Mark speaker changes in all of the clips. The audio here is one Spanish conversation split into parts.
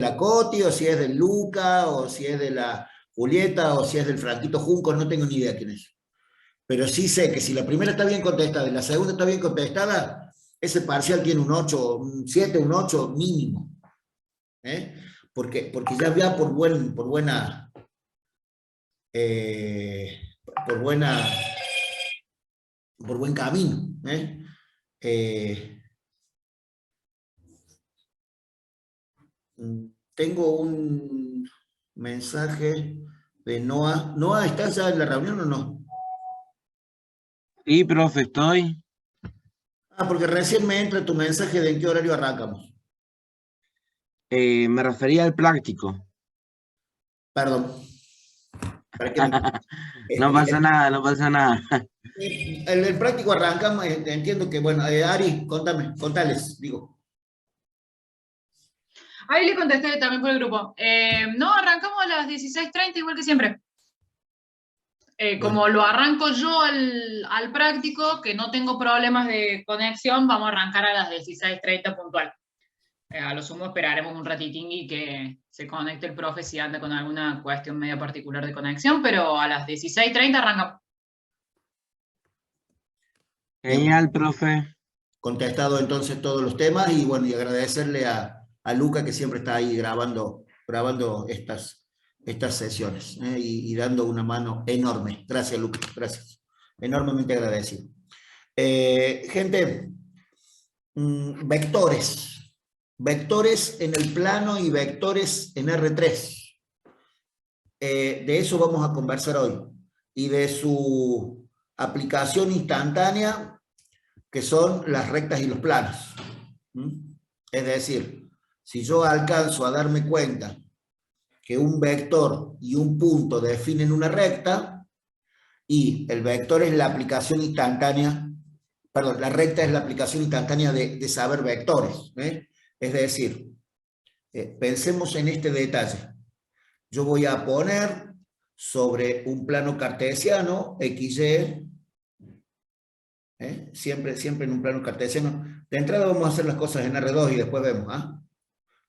Speaker 1: la Coti, o si es del Luca, o si es de la Julieta, o si es del Franquito Junco, no tengo ni idea quién es. Pero sí sé que si la primera está bien contestada y la segunda está bien contestada, ese parcial tiene un 8, un 7, un 8 mínimo. ¿Eh? Porque ya va eh, por buena, por buen camino. ¿Eh? Tengo un mensaje de Noah. Noah, ¿estás ya en la reunión o no?
Speaker 2: Sí, profe, estoy.
Speaker 1: Ah, porque recién me entra tu mensaje de en qué horario arrancamos.
Speaker 2: Me refería al práctico.
Speaker 1: Perdón. ¿Para qué me...
Speaker 2: No pasa nada, no pasa nada.
Speaker 1: el práctico arrancamos, entiendo que, bueno, Ari, contales, digo.
Speaker 3: Ahí le contesté también por el grupo. No, arrancamos a las 16:30 igual que siempre. Como lo arranco yo al práctico, que no tengo problemas de conexión, vamos a arrancar a las 16:30 puntual. A lo sumo esperaremos un ratitín y que se conecte el profe si anda con alguna cuestión media particular de conexión, pero a las 16:30 arrancamos.
Speaker 1: Bien,
Speaker 2: Genial, profe.
Speaker 1: contestado entonces todos los temas y bueno, y agradecerle a Luca que siempre está ahí grabando estas sesiones y dando una mano enorme. Gracias, Luca, gracias. Enormemente agradecido. Gente, vectores. Vectores en el plano y vectores en R3. De eso vamos a conversar hoy y de su aplicación instantánea, que son las rectas y los planos. Es decir, si yo alcanzo a darme cuenta que un vector y un punto definen una recta, y el vector es la aplicación instantánea, perdón, la recta es la aplicación instantánea de saber vectores. Es decir, pensemos en este detalle. Yo voy a poner sobre un plano cartesiano, XY, siempre en un plano cartesiano. De entrada vamos a hacer las cosas en R2 y después vemos,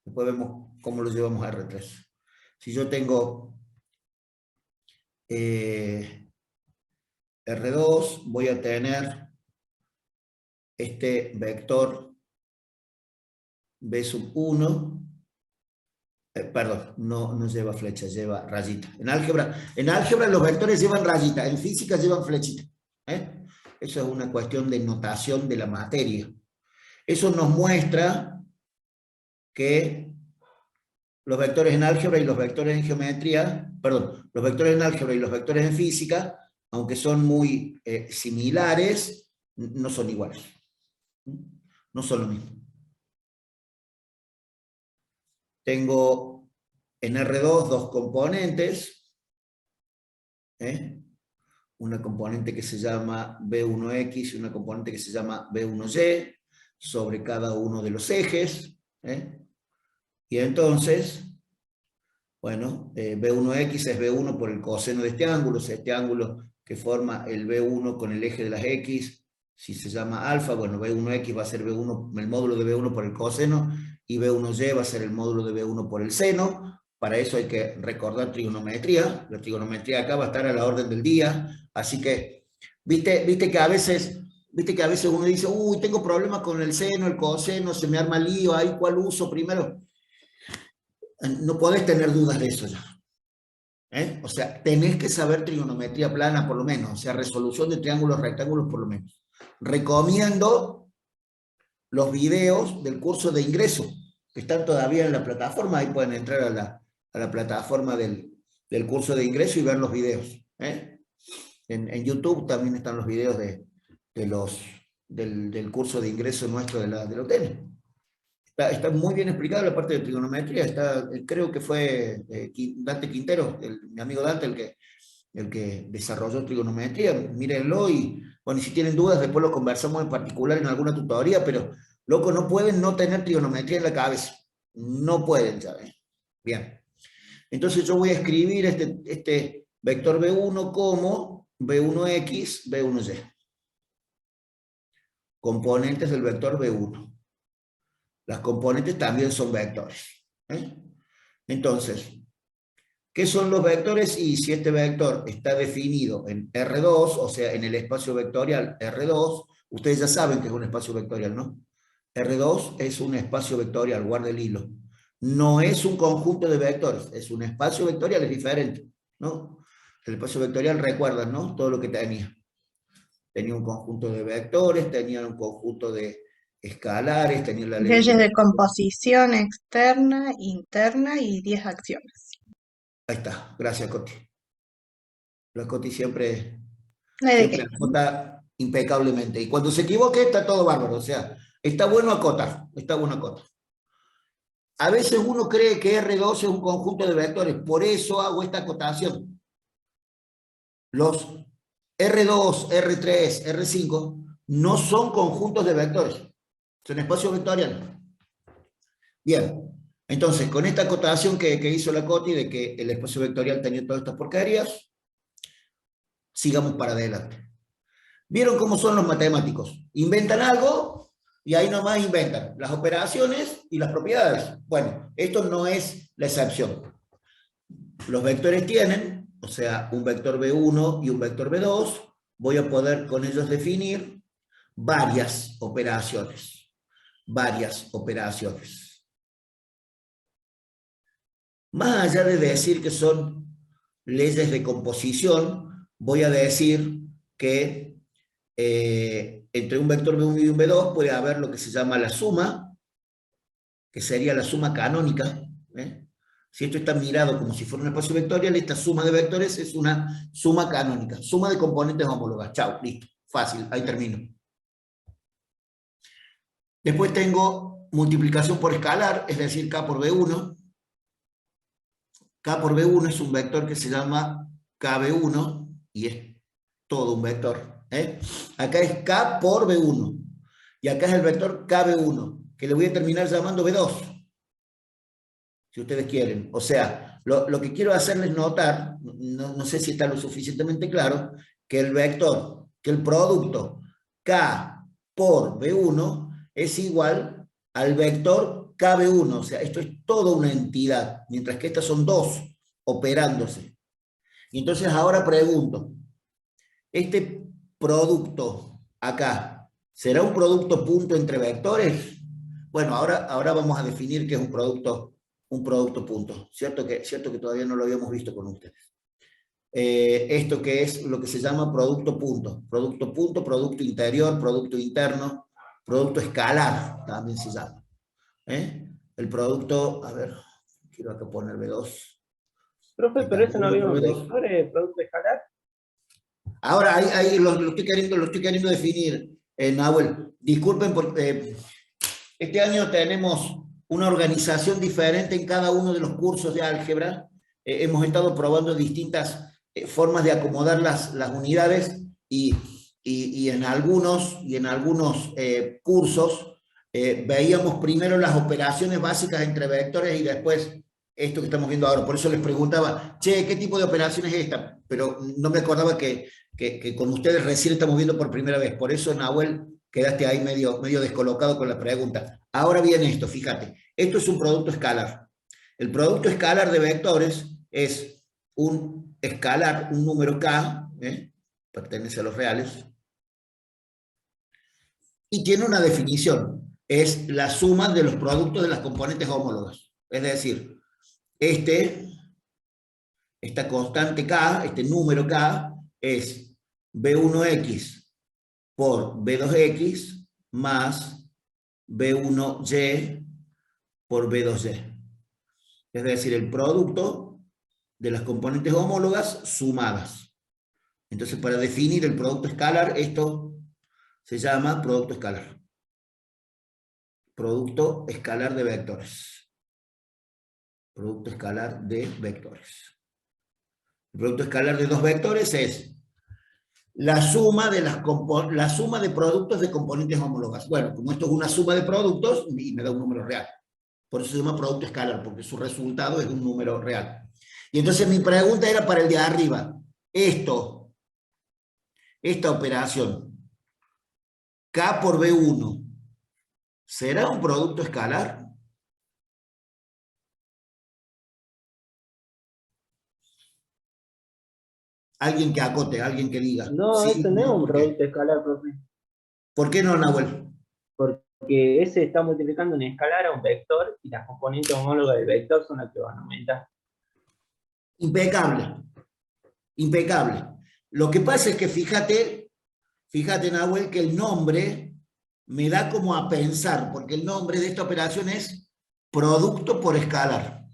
Speaker 1: después vemos cómo lo llevamos a R3. Si yo tengo R2, voy a tener este vector B sub 1, perdón, no lleva flecha, lleva rayita. En álgebra los vectores llevan rayita, en física llevan flechita. Eso es una cuestión de notación de la materia. Eso nos muestra que los vectores en álgebra y los vectores en geometría, perdón, los vectores en álgebra y los vectores en física, aunque son muy similares, no son iguales. No son lo mismo. Tengo en R2 dos componentes, una componente que se llama B1X y una componente que se llama B1Y, sobre cada uno de los ejes. Y entonces, bueno, B1X es B1 por el coseno de este ángulo, o sea, este ángulo que forma el B1 con el eje de las X, si se llama alfa, bueno, B1X va a ser B1, el módulo de B1 por el coseno, y B1Y va a ser el módulo de B1 por el seno. Para eso hay que recordar trigonometría. La trigonometría acá va a estar a la orden del día, así que, viste que a veces uno dice, uy, tengo problemas con el seno, el coseno, se me arma lío, ahí, ¿cuál uso primero? No podés tener dudas de eso ya. O sea, tenés que saber trigonometría plana por lo menos, o sea, resolución de triángulos, rectángulos por lo menos. Recomiendo los videos del curso de ingreso, que están todavía en la plataforma, ahí pueden entrar a la plataforma del curso de ingreso y ver los videos. En YouTube también están los videos del curso de ingreso nuestro de la UTN. Está muy bien explicada la parte de trigonometría, creo que fue Dante Quintero, mi amigo Dante, el que desarrolló trigonometría. Mírenlo y, bueno, y si tienen dudas después lo conversamos en particular en alguna tutoría, pero, loco, no pueden no tener trigonometría en la cabeza. No pueden, ¿sabes? Bien. Entonces yo voy a escribir este vector B1 como B1X, B1Y. Componentes del vector B1. Las componentes también son vectores. Entonces, ¿qué son los vectores? Y si este vector está definido en R2, o sea, en el espacio vectorial R2, ustedes ya saben que es un espacio vectorial, ¿no? R2 es un espacio vectorial, guarda el hilo. No es un conjunto de vectores, es un espacio vectorial, es diferente, ¿no? El espacio vectorial, recuerdan, ¿no? Todo lo que tenía. Tenía un conjunto de vectores, tenía un conjunto de escalares, tenía la ley
Speaker 4: Leyes
Speaker 1: de...
Speaker 4: de composición externa, interna y 10 acciones.
Speaker 1: Ahí está, gracias Coti. La Coti siempre
Speaker 4: ¿De
Speaker 1: siempre
Speaker 4: qué?
Speaker 1: acota impecablemente. Y cuando se equivoque está todo bárbaro, o sea, está bueno acotar, está bueno acotar. A veces uno cree que R2 es un conjunto de vectores, por eso hago esta acotación. Los R2, R3, R5 no son conjuntos de vectores, son espacios vectoriales. Bien, entonces con esta acotación que hizo la Coti de que el espacio vectorial tenía todas estas porquerías, sigamos para adelante. ¿Vieron cómo son los matemáticos? Inventan algo y ahí nomás inventan las operaciones y las propiedades. Bueno, esto no es la excepción. Los vectores tienen, o sea, un vector B1 y un vector B2, voy a poder con ellos definir varias operaciones. Varias operaciones. Más allá de decir que son leyes de composición, voy a decir que entre un vector B1 y un B2 puede haber lo que se llama la suma, que sería la suma canónica. Si esto está mirado como si fuera un espacio vectorial, esta suma de vectores es una suma canónica, suma de componentes homólogas. Chao, listo, fácil, ahí termino. Después tengo multiplicación por escalar, es decir, K por B1. K por B1 es un vector que se llama KB1 y es todo un vector. Acá es K por B1 y acá es el vector KB1 que le voy a terminar llamando B2 si ustedes quieren. O sea, lo que quiero hacerles notar, no sé si está lo suficientemente claro, que el vector, que el producto K por B1 es igual al vector KB1, o sea, esto es toda una entidad, mientras que estas son dos operándose. Y entonces ahora pregunto, ¿este producto acá será un producto punto entre vectores? Bueno, ahora vamos a definir qué es un producto punto. Cierto que todavía no lo habíamos visto con ustedes. Esto que es lo que se llama producto punto, producto interior, producto interno, producto escalar, también se llama. El producto, a ver, quiero acá poner B2.
Speaker 5: Profe, pero eso no había un
Speaker 1: B2.
Speaker 5: vector en el producto escalar.
Speaker 1: Ahora, ahí lo estoy queriendo definir, Nahuel. Disculpen, porque este año tenemos una organización diferente en cada uno de los cursos de álgebra. Hemos estado probando distintas formas de acomodar las unidades y en algunos cursos veíamos primero las operaciones básicas entre vectores y después esto que estamos viendo ahora. Por eso les preguntaba, che, ¿qué tipo de operación es esta? Pero no me acordaba que con ustedes recién estamos viendo por primera vez. Por eso, Nahuel, quedaste ahí medio descolocado con la pregunta. Ahora viene esto, fíjate. Esto es un producto escalar. El producto escalar de vectores es un escalar, un número K, pertenece a los reales, y tiene una definición. Es la suma de los productos de las componentes homólogas. Es decir, esta constante K, este número K, es B1X por B2X más B1Y por B2Y. Es decir, el producto de las componentes homólogas sumadas. Entonces, para definir el producto escalar, esto se llama producto escalar. Producto escalar de vectores. Producto escalar de vectores. El producto escalar de dos vectores es la suma de productos de componentes homólogas. Bueno, como esto es una suma de productos, y me da un número real. Por eso se llama producto escalar, porque su resultado es un número real. Y entonces mi pregunta era para el de arriba. Esta operación, K por B1, ¿será un producto escalar? Alguien que acote, alguien que diga.
Speaker 5: No,
Speaker 1: Sí,
Speaker 5: ese no es
Speaker 1: no,
Speaker 5: un
Speaker 1: ¿por qué?
Speaker 5: producto escalar, profe.
Speaker 1: ¿Por qué no, Nahuel?
Speaker 5: Porque ese está multiplicando en escalar a un vector y las componentes homólogas del vector son las que van a aumentar.
Speaker 1: Impecable, impecable. Lo que pasa es que fíjate, Nahuel, que el nombre me da como a pensar, porque el nombre de esta operación es producto por escalar.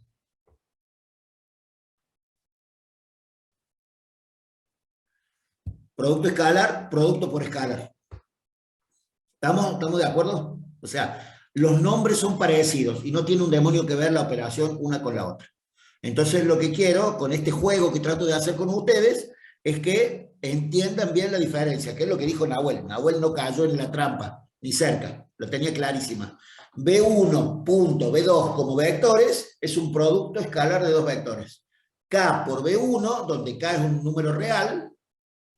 Speaker 1: Producto escalar, producto por escalar. ¿Estamos de acuerdo? O sea, los nombres son parecidos y no tiene un demonio que ver la operación una con la otra. Entonces lo que quiero con este juego que trato de hacer con ustedes es que entiendan bien la diferencia, que es lo que dijo Nahuel. Nahuel no cayó en la trampa, ni cerca, lo tenía clarísima. B1 punto B2 como vectores es un producto escalar de dos vectores. K por B1, donde K es un número real,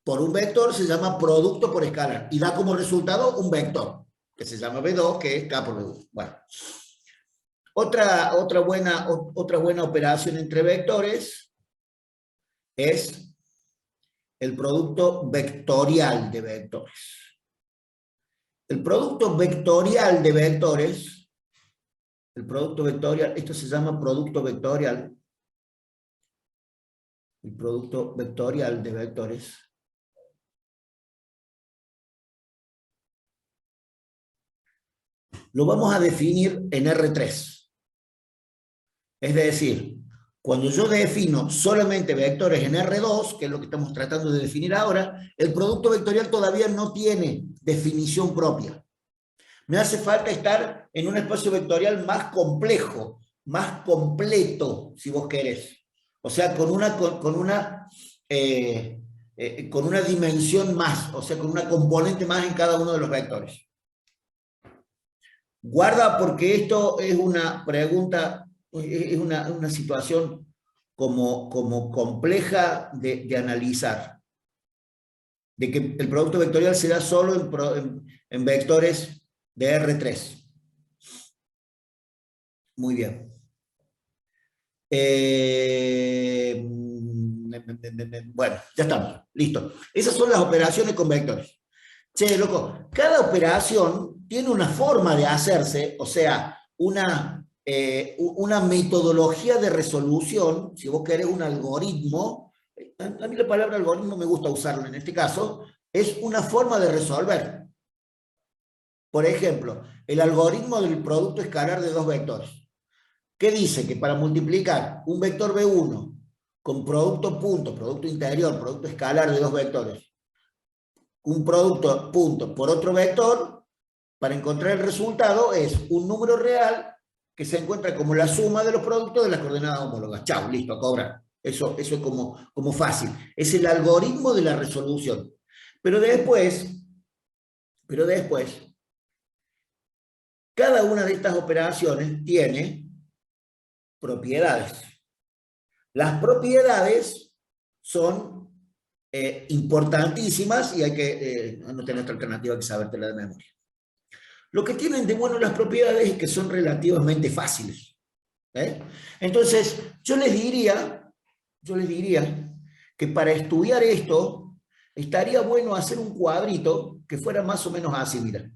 Speaker 1: por un vector se llama producto por escalar y da como resultado un vector, que se llama B2, que es K por B1. Bueno. Otra buena operación entre vectores es el producto vectorial de vectores. El producto vectorial de vectores, esto se llama producto vectorial, el producto vectorial de vectores, lo vamos a definir en R3. Es decir, cuando yo defino solamente vectores en R2, que es lo que estamos tratando de definir ahora, el producto vectorial todavía no tiene definición propia. Me hace falta estar en un espacio vectorial más complejo, más completo, si vos querés. O sea, con una dimensión más, o sea, con una componente más en cada uno de los vectores. Guarda, porque esto es una pregunta, es una situación como compleja de analizar. De que el producto vectorial se da solo en vectores de R3. Muy bien. Bueno, ya estamos, listo. Esas son las operaciones con vectores. Che, loco, cada operación tiene una forma de hacerse, o sea, una metodología de resolución, si vos querés un algoritmo, a mí la palabra algoritmo me gusta usarlo en este caso, es una forma de resolver. Por ejemplo, el algoritmo del producto escalar de dos vectores. ¿Qué dice? Que para multiplicar un vector B1 con producto punto, producto interior, producto escalar de dos vectores, un producto punto por otro vector, para encontrar el resultado es un número real que se encuentra como la suma de los productos de las coordenadas homólogas. Chau, listo, a cobrar. Eso es como fácil. Es el algoritmo de la resolución. Pero después, cada una de estas operaciones tiene propiedades. Las propiedades son importantísimas y hay que no tener otra alternativa que sabértela de memoria. Lo que tienen de bueno las propiedades es que son relativamente fáciles. Entonces, yo les diría que para estudiar esto, estaría bueno hacer un cuadrito que fuera más o menos así, mira.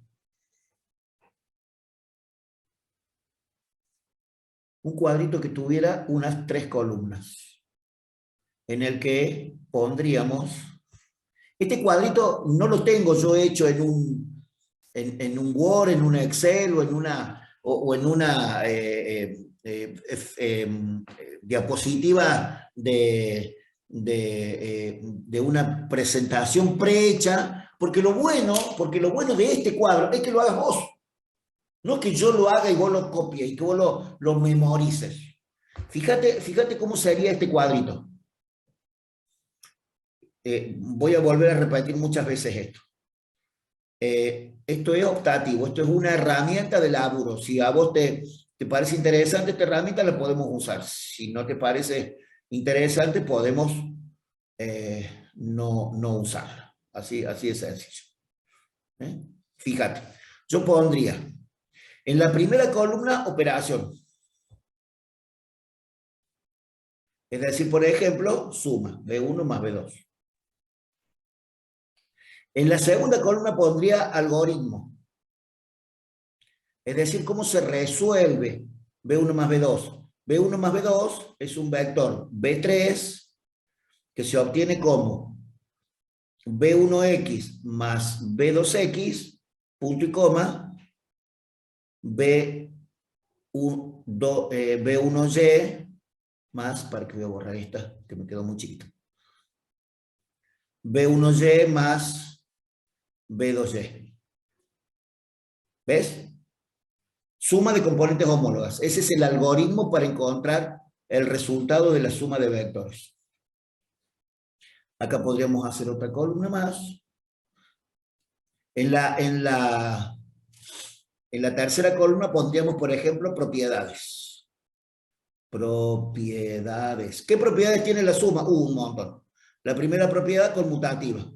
Speaker 1: Un cuadrito que tuviera unas 3 columnas, en el que pondríamos... Este cuadrito no lo tengo yo hecho en un Word, en un Excel o en una diapositiva de una presentación prehecha, porque lo bueno de este cuadro es que lo hagas vos. No que yo lo haga y vos lo copies y que vos lo memorices. Fíjate cómo sería este cuadrito. Voy a volver a repetir muchas veces esto. Esto es optativo, esto es una herramienta de laburo. Si a vos te parece interesante esta herramienta, la podemos usar. Si no te parece interesante, podemos no usarla. Así de sencillo. Fíjate, yo pondría en la primera columna operación. Es decir, por ejemplo, suma B1 más B2. En la segunda columna pondría algoritmo. Es decir, cómo se resuelve B1 más B2. B1 más B2 es un vector B3 que se obtiene como B1X más B2X, punto y coma, B1Y más, para que voy a borrar esta, que me quedó muy chiquita. B1Y más B2Y. ¿Ves? Suma de componentes homólogas. Ese es el algoritmo para encontrar el resultado de la suma de vectores. Acá podríamos hacer otra columna más. En la tercera columna pondríamos, por ejemplo, propiedades. Propiedades. ¿Qué propiedades tiene la suma? Un montón. La primera propiedad conmutativa.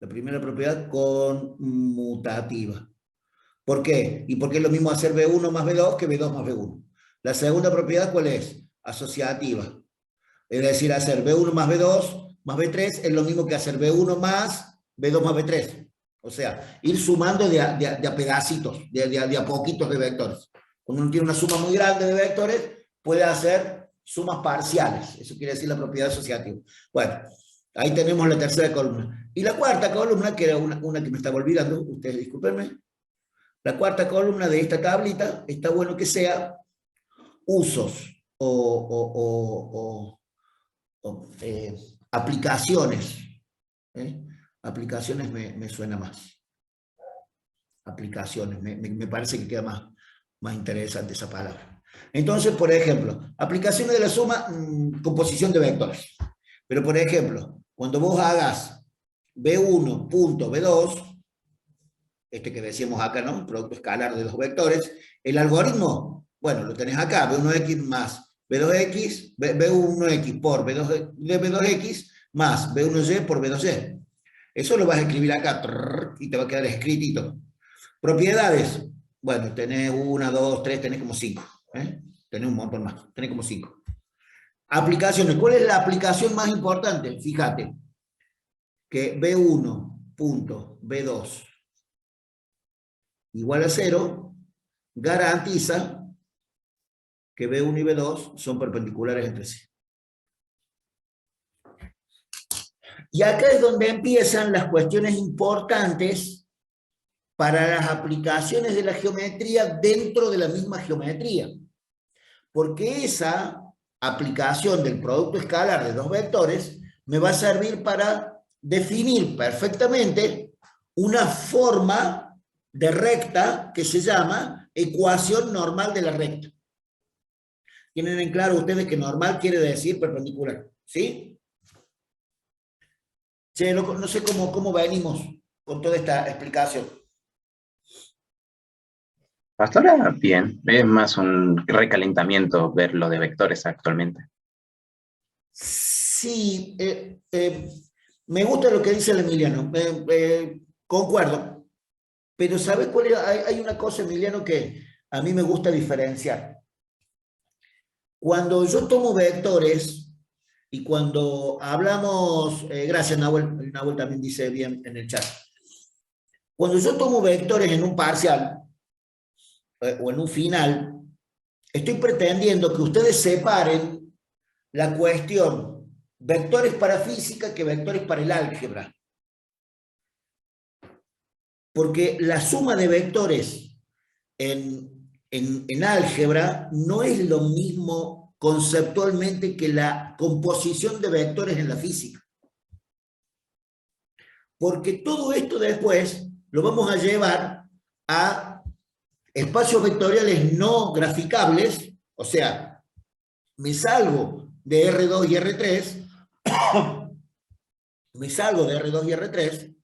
Speaker 1: La primera propiedad conmutativa. ¿Por qué? Y porque es lo mismo hacer B1 más B2 que B2 más B1. La segunda propiedad, ¿cuál es? Asociativa. Es decir, hacer B1 más B2 más B3 es lo mismo que hacer B1 más B2 más B3. O sea, ir sumando de a pedacitos, de a poquitos de vectores. Cuando uno tiene una suma muy grande de vectores, puede hacer sumas parciales. Eso quiere decir la propiedad asociativa. Bueno, ahí tenemos la tercera columna. Y la cuarta columna, que era una que me estaba olvidando, ustedes discúlpenme. La cuarta columna de esta tablita, está bueno que sea usos aplicaciones. Aplicaciones me suena más. Aplicaciones, me parece que queda más interesante esa palabra. Entonces, por ejemplo, aplicaciones de la suma, composición de vectores. Pero, por ejemplo, cuando vos hagas B1 punto B2, este que decíamos acá, ¿no? Producto escalar de dos vectores, el algoritmo, bueno, lo tenés acá, B1X más B2X, B1X por B2X más B1Y por B2Y. Eso lo vas a escribir acá, y te va a quedar escritito. Propiedades, bueno, tenés 1, 2, 3, tenés como 5. Tenés un montón más, tenés como 5. Aplicaciones, ¿cuál es la aplicación más importante? Fíjate, que B1 punto B2 igual a 0, garantiza que B1 y B2 son perpendiculares entre sí. Y acá es donde empiezan las cuestiones importantes para las aplicaciones de la geometría dentro de la misma geometría. Porque esa aplicación del producto escalar de dos vectores me va a servir para definir perfectamente una forma de recta que se llama ecuación normal de la recta. ¿Tienen en claro ustedes que normal quiere decir perpendicular? ¿Sí? Che, no sé cómo venimos con toda esta explicación.
Speaker 6: Hasta ahora, bien. Es más un recalentamiento ver lo de vectores actualmente.
Speaker 1: Sí, me gusta lo que dice el Emiliano. Concuerdo. Pero ¿sabes cuál es? Hay una cosa, Emiliano, que a mí me gusta diferenciar. Cuando yo tomo vectores, y cuando hablamos, gracias Nahuel también dice bien en el chat, cuando yo tomo vectores en un parcial, o en un final, estoy pretendiendo que ustedes separen la cuestión vectores para física que vectores para el álgebra. Porque la suma de vectores en álgebra no es lo mismo conceptualmente que la composición de vectores en la física. Porque todo esto después lo vamos a llevar a espacios vectoriales no graficables, o sea, me salgo de R2 y R3, me salgo de R2 y R3,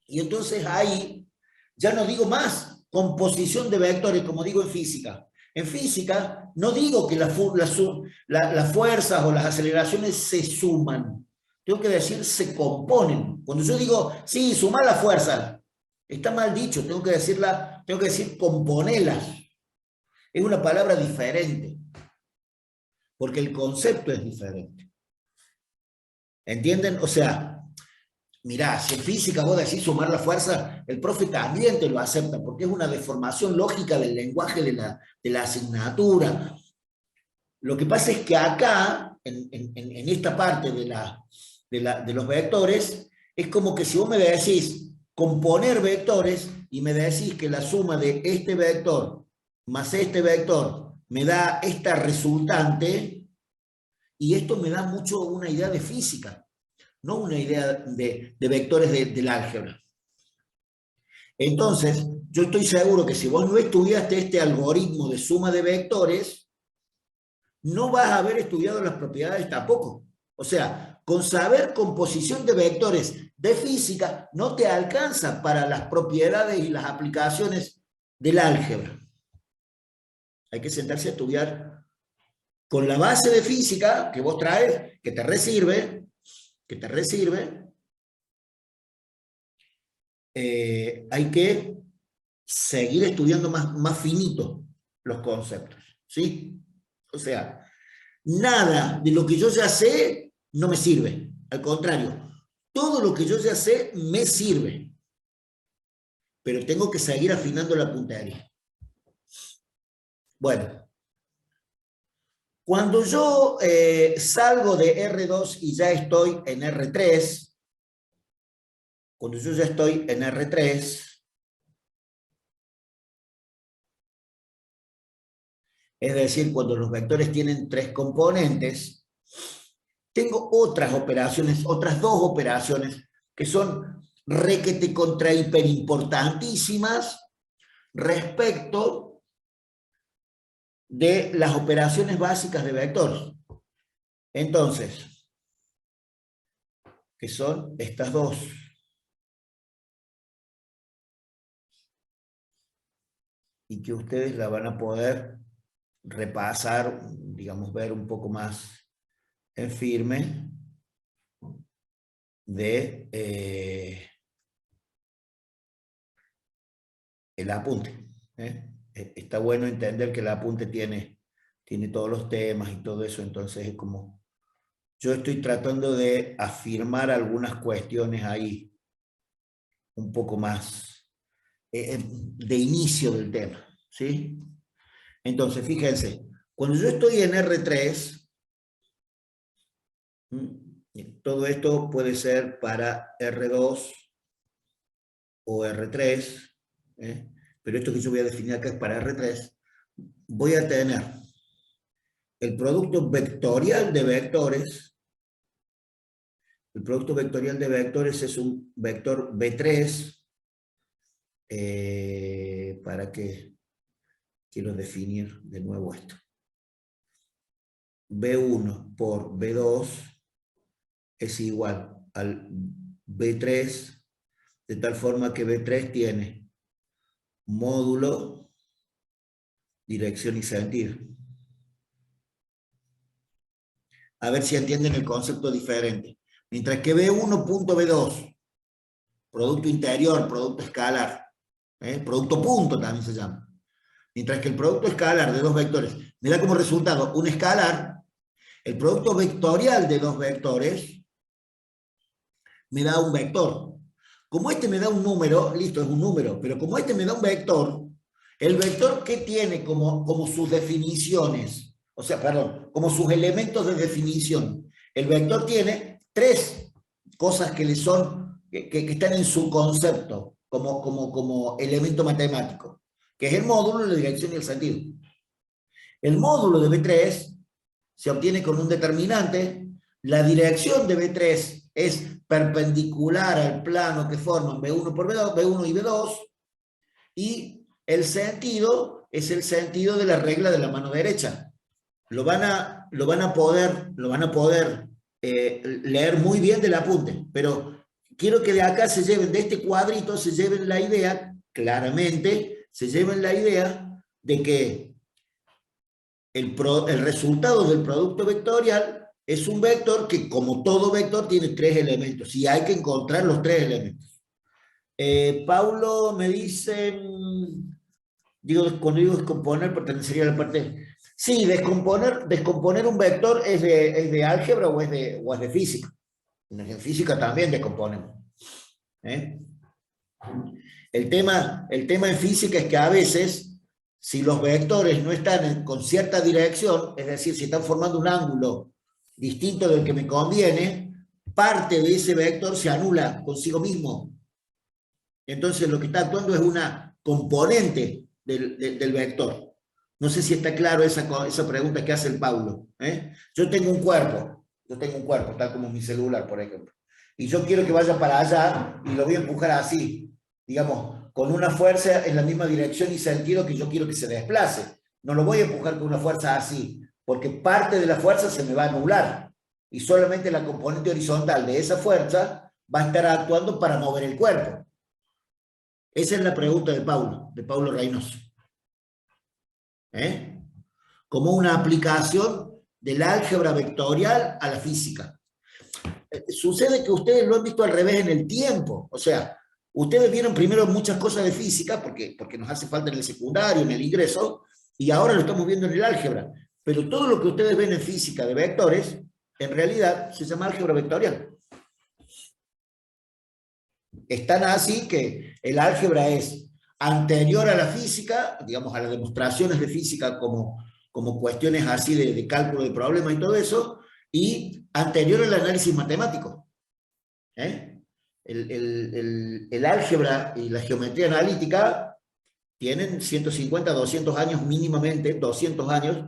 Speaker 1: y entonces ahí ya no digo más composición de vectores, como digo en física. En física no digo que las fuerzas o las aceleraciones se suman. Tengo que decir se componen. Cuando yo digo, sí, sumar las fuerzas, está mal dicho, tengo que decir componelas. Es una palabra diferente. Porque el concepto es diferente. ¿Entienden? O sea, mirá, si en física vos decís sumar la fuerza, el profe también te lo acepta, porque es una deformación lógica del lenguaje de la asignatura. Lo que pasa es que acá, en esta parte de los vectores, es como que si vos me decís componer vectores, y me decís que la suma de este vector más este vector me da esta resultante, y esto me da mucho una idea de física, no una idea de vectores del álgebra. Entonces, yo estoy seguro que si vos no estudiaste este algoritmo de suma de vectores, no vas a haber estudiado las propiedades tampoco. O sea, con saber composición de vectores de física no te alcanza para las propiedades y las aplicaciones del álgebra. Hay que sentarse a estudiar con la base de física que vos traes, que te resirve, hay que seguir estudiando más finito los conceptos, ¿sí? O sea, nada de lo que yo ya sé no me sirve. Al contrario, todo lo que yo ya sé me sirve. Pero tengo que seguir afinando la puntería. Bueno. Cuando yo salgo de R2 y ya estoy en R3, cuando yo ya estoy en R3, es decir, cuando los vectores tienen 3 componentes, tengo otras operaciones, otras 2 operaciones que son requete contra hiper importantísimas respecto de las operaciones básicas de vectores. Entonces, que son estas 2. Y que ustedes la van a poder repasar, digamos, ver un poco más en firme de el apunte. Está bueno entender que el apunte tiene todos los temas y todo eso, entonces es como, yo estoy tratando de afirmar algunas cuestiones ahí, un poco más de inicio del tema, ¿sí? Entonces, fíjense, cuando yo estoy en R3, todo esto puede ser para R2 o R3, pero esto que yo voy a definir acá es para R3, voy a tener el producto vectorial de vectores. El producto vectorial de vectores es un vector B3, para que quiero definir de nuevo esto. B1 por B2 es igual al B3, de tal forma que B3 tiene módulo, dirección y sentido. A ver si entienden el concepto diferente. Mientras que B1.B2, producto interior, producto escalar, producto punto también se llama. Mientras que el producto escalar de 2 vectores me da como resultado un escalar, el producto vectorial de 2 vectores me da un vector. Como este me da un número, listo, es un número, pero como este me da un vector, el vector que tiene como sus definiciones, o sea, perdón, como sus elementos de definición, el vector tiene 3 cosas que le son, que están en su concepto, como elemento matemático, que es el módulo, la dirección y el sentido. El módulo de B3 se obtiene con un determinante, la dirección de B3 es perpendicular al plano que forman B1 por B2, B1 y B2, y el sentido es el sentido de la regla de la mano derecha. Lo van a poder leer muy bien del apunte, pero quiero que de acá se lleven, de este cuadrito, se lleven la idea, claramente, se lleven la idea de que el resultado del producto vectorial es un vector que, como todo vector, tiene 3 elementos, y hay que encontrar los 3 elementos. Paulo me dice, cuando digo descomponer, pertenecería a la parte... Sí, descomponer un vector es de álgebra o es de física. En física también descomponemos. El tema en física es que a veces, si los vectores no están con cierta dirección, es decir, si están formando un ángulo distinto del que me conviene, parte de ese vector se anula consigo mismo. Entonces lo que está actuando es una componente del vector. No sé si está claro esa pregunta que hace el Paulo. Yo tengo un cuerpo, tal como mi celular, por ejemplo, y yo quiero que vaya para allá y lo voy a empujar así, digamos, con una fuerza en la misma dirección y sentido que yo quiero que se desplace. No lo voy a empujar con una fuerza así, porque parte de la fuerza se me va a anular, y solamente la componente horizontal de esa fuerza va a estar actuando para mover el cuerpo. Esa es la pregunta de Paulo Reynoso. Como una aplicación del álgebra vectorial a la física. Sucede que ustedes lo han visto al revés en el tiempo. O sea, ustedes vieron primero muchas cosas de física, porque nos hace falta en el secundario, en el ingreso, y ahora lo estamos viendo en el álgebra. Pero todo lo que ustedes ven en física de vectores, en realidad se llama álgebra vectorial. Es tan así que el álgebra es anterior a la física, digamos a las demostraciones de física como cuestiones así de cálculo de problemas y todo eso, y anterior al análisis matemático. El álgebra y la geometría analítica tienen 150, 200 años mínimamente, 200 años,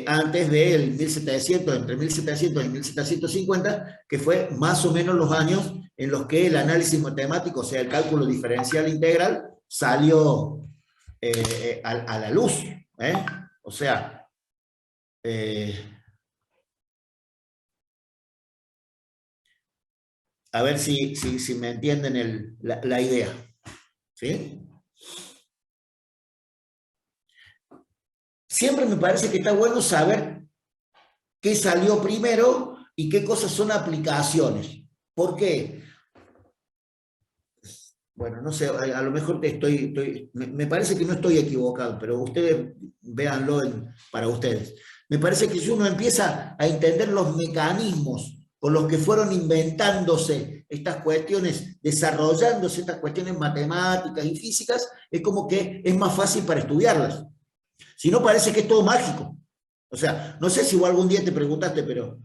Speaker 1: antes del 1700, entre 1700 y 1750, que fue más o menos los años en los que el análisis matemático, o sea, el cálculo diferencial integral, salió a la luz. O sea, a ver si me entienden la idea. ¿Sí? Siempre me parece que está bueno saber qué salió primero y qué cosas son aplicaciones. ¿Por qué? Bueno, no sé, a lo mejor me parece que no estoy equivocado, pero ustedes véanlo para ustedes. Me parece que si uno empieza a entender los mecanismos con los que fueron inventándose estas cuestiones, desarrollándose estas cuestiones matemáticas y físicas, es como que es más fácil para estudiarlas. Si no, parece que es todo mágico. O sea, no sé si vos algún día te preguntaste, pero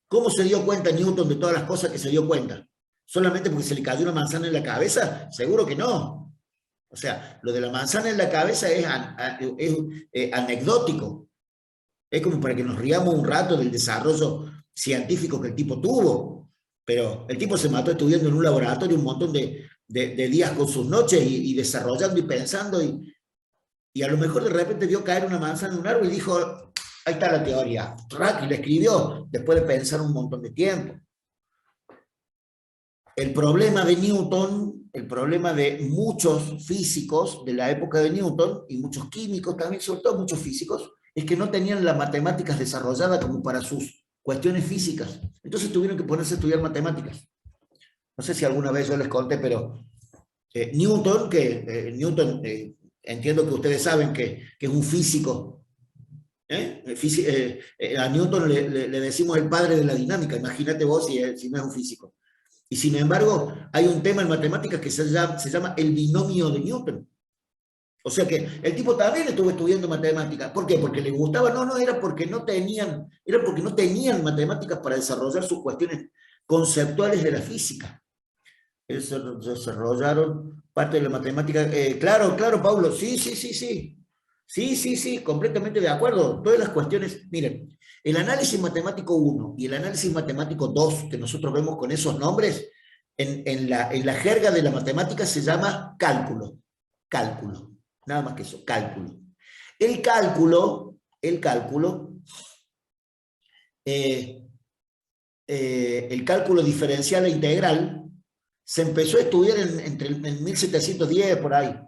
Speaker 1: ¿cómo se dio cuenta Newton de todas las cosas que se dio cuenta? ¿Solamente porque se le cayó una manzana en la cabeza? Seguro que no. O sea, lo de la manzana en la cabeza es anecdótico. Es como para que nos riamos un rato del desarrollo científico que el tipo tuvo. Pero el tipo se mató estudiando en un laboratorio un montón de días con sus noches y desarrollando y pensando, y a lo mejor de repente vio caer una manzana en un árbol y dijo, ahí está la teoría. Y la escribió después de pensar un montón de tiempo. El problema de Newton, el problema de muchos físicos de la época de Newton, y muchos químicos también, sobre todo muchos físicos, es que no tenían las matemáticas desarrolladas como para sus cuestiones físicas. Entonces tuvieron que ponerse a estudiar matemáticas. No sé si alguna vez yo les conté, pero Newton, entiendo que ustedes saben que es un físico. A Newton le decimos el padre de la dinámica. Imagínate vos si no es un físico. Y sin embargo, hay un tema en matemáticas que se llama el binomio de Newton. O sea que el tipo también estuvo estudiando matemáticas. ¿Por qué? ¿Porque le gustaba? No, era porque no tenían matemáticas para desarrollar sus cuestiones conceptuales de la física. Desarrollaron parte de la matemática. Claro, Paulo, sí, completamente de acuerdo. Todas las cuestiones, miren, el análisis matemático 1 y el análisis matemático 2, que nosotros vemos con esos nombres, en la jerga de la matemática se llama cálculo, nada más que eso, cálculo. El cálculo diferencial e integral se empezó a estudiar en 1710 por ahí.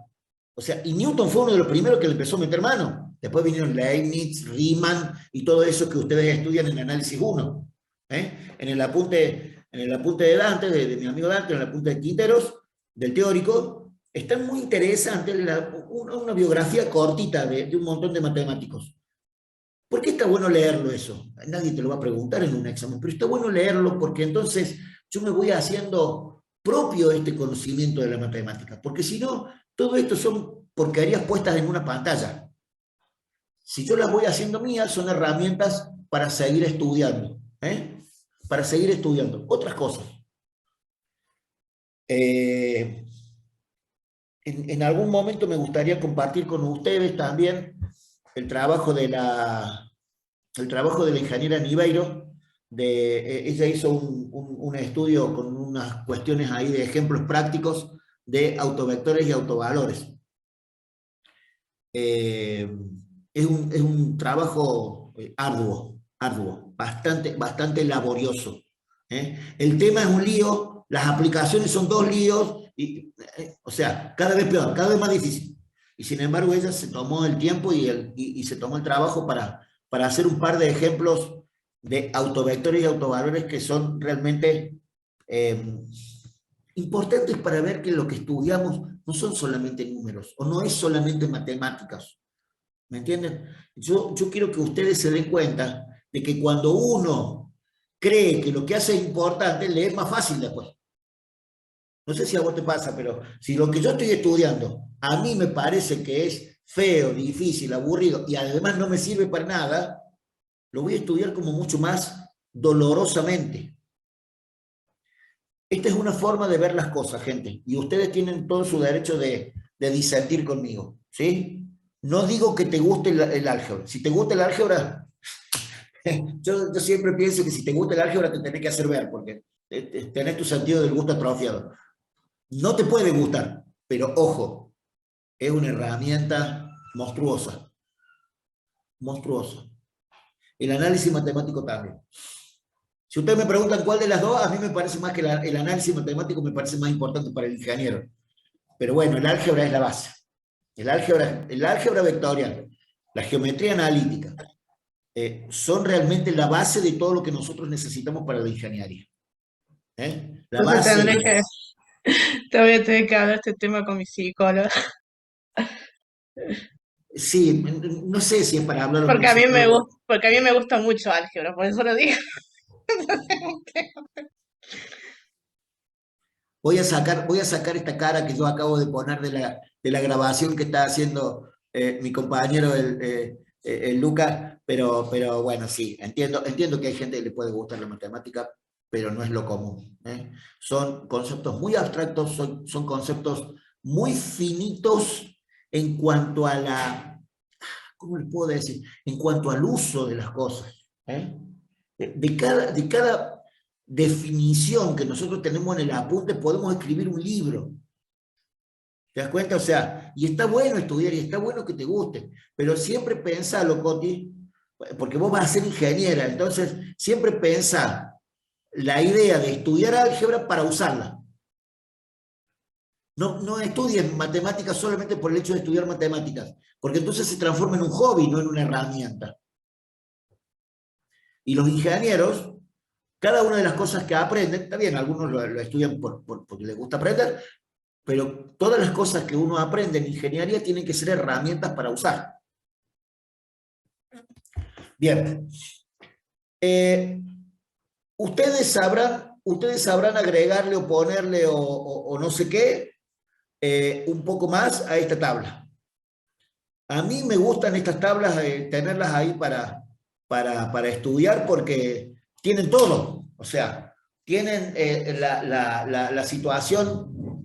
Speaker 1: O sea, y Newton fue uno de los primeros que le empezó a meter mano. Después vinieron Leibniz, Riemann y todo eso que ustedes estudian en análisis 1. En el apunte de Dante, de mi amigo Dante, en el apunte de Quinteros, del teórico, está muy interesante una biografía cortita de un montón de matemáticos. ¿Por qué está bueno leerlo eso? Nadie te lo va a preguntar en un examen, pero está bueno leerlo porque entonces yo me voy haciendo propio este conocimiento de la matemática, porque si no, todo esto son porquerías puestas en una pantalla. Si yo las voy haciendo mías, son herramientas para seguir estudiando, para seguir estudiando otras cosas. En algún momento me gustaría compartir con ustedes también el trabajo de la ingeniera Niveiro. Ella hizo un estudio con unas cuestiones ahí de ejemplos prácticos de autovectores y autovalores. Es un trabajo arduo, bastante laborioso. El tema es un lío, las aplicaciones son dos líos, o sea, cada vez peor, cada vez más difícil. Y sin embargo ella se tomó el tiempo y se tomó el trabajo para hacer un par de ejemplos de autovectores y autovalores que son realmente importantes para ver que lo que estudiamos no son solamente números, o no es solamente matemáticas. ¿Me entienden? Yo quiero que ustedes se den cuenta de que cuando uno cree que lo que hace es importante, le es más fácil después. No sé si a vos te pasa, pero si lo que yo estoy estudiando a mí me parece que es feo, difícil, aburrido, y además no me sirve para nada, lo voy a estudiar como mucho más dolorosamente. Esta es una forma de ver las cosas, gente, y ustedes tienen todo su derecho de disentir conmigo, ¿sí? No digo que te guste el álgebra. Si te gusta el álgebra, yo siempre pienso que si te gusta el álgebra te tenés que hacer ver, porque tenés tu sentido del gusto atrofiado. No te puede gustar, pero ojo, es una herramienta monstruosa. Monstruosa. El análisis matemático también. Si ustedes me preguntan cuál de las dos, a mí me parece más que el análisis matemático me parece más importante para el ingeniero. Pero bueno, el álgebra es la base. El álgebra vectorial, la geometría analítica, son realmente la base de todo lo que nosotros necesitamos para la ingeniería. La base...
Speaker 4: Te voy a tener que hablar este tema con mi psicóloga.
Speaker 1: Sí, no sé si es para hablarlo
Speaker 4: Porque
Speaker 1: con
Speaker 4: a mí me
Speaker 1: psicólogo.
Speaker 4: gusta, porque a mí me gusta mucho álgebra, por eso lo digo.
Speaker 1: Voy a sacar esta cara que yo acabo de poner de la grabación que está haciendo mi compañero el Lucas, pero bueno, sí, entiendo que hay gente que le puede gustar la matemática, pero no es lo común. Son conceptos muy abstractos, son conceptos muy finitos en cuanto a ¿cómo les puedo decir? En cuanto al uso de las cosas. De cada definición que nosotros tenemos en el apunte podemos escribir un libro. ¿Te das cuenta? O sea, y está bueno estudiar y está bueno que te guste, pero siempre pensalo, Coti, porque vos vas a ser ingeniera, entonces siempre pensá la idea de estudiar álgebra para usarla. No estudies matemáticas solamente por el hecho de estudiar matemáticas, porque entonces se transforma en un hobby, no en una herramienta. Y los ingenieros, cada una de las cosas que aprenden, está bien, algunos lo estudian porque les gusta aprender, pero todas las cosas que uno aprende en ingeniería tienen que ser herramientas para usar. Bien. Ustedes sabrán agregarle o ponerle o no sé qué, un poco más a esta tabla. A mí me gustan estas tablas, tenerlas ahí para estudiar porque tienen todo. O sea, tienen la situación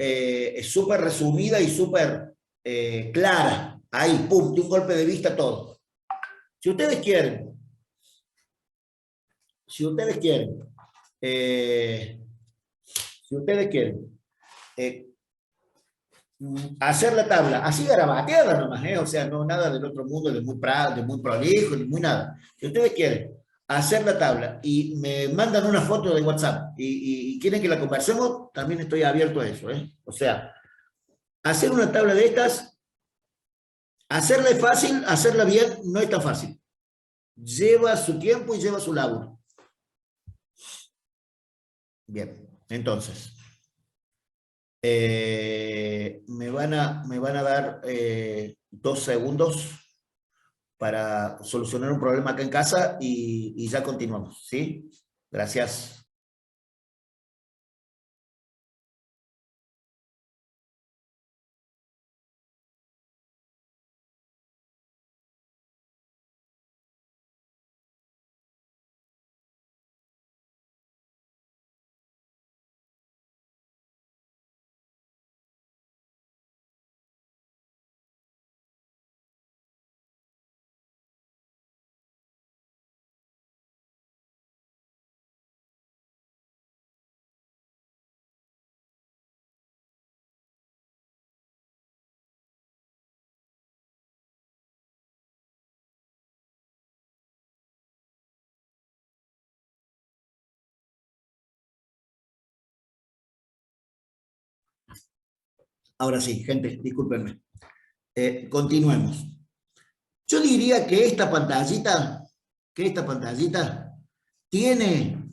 Speaker 1: súper resumida y súper clara. Ahí, pum, de un golpe de vista todo. Si ustedes quieren, hacer la tabla, así garabateada nomás, o sea, no nada del otro mundo, de muy prolijo, ni muy nada. Si ustedes quieren hacer la tabla y me mandan una foto de WhatsApp y quieren que la conversemos, también estoy abierto a eso, O sea, hacer una tabla de estas, hacerla es fácil, hacerla bien no es tan fácil. Lleva su tiempo y lleva su labor. Bien, entonces... me van a dar 2 segundos para solucionar un problema acá en casa y ya continuamos, ¿sí? Gracias. Ahora sí, gente, discúlpenme. Continuemos. Yo diría que esta pantallita tiene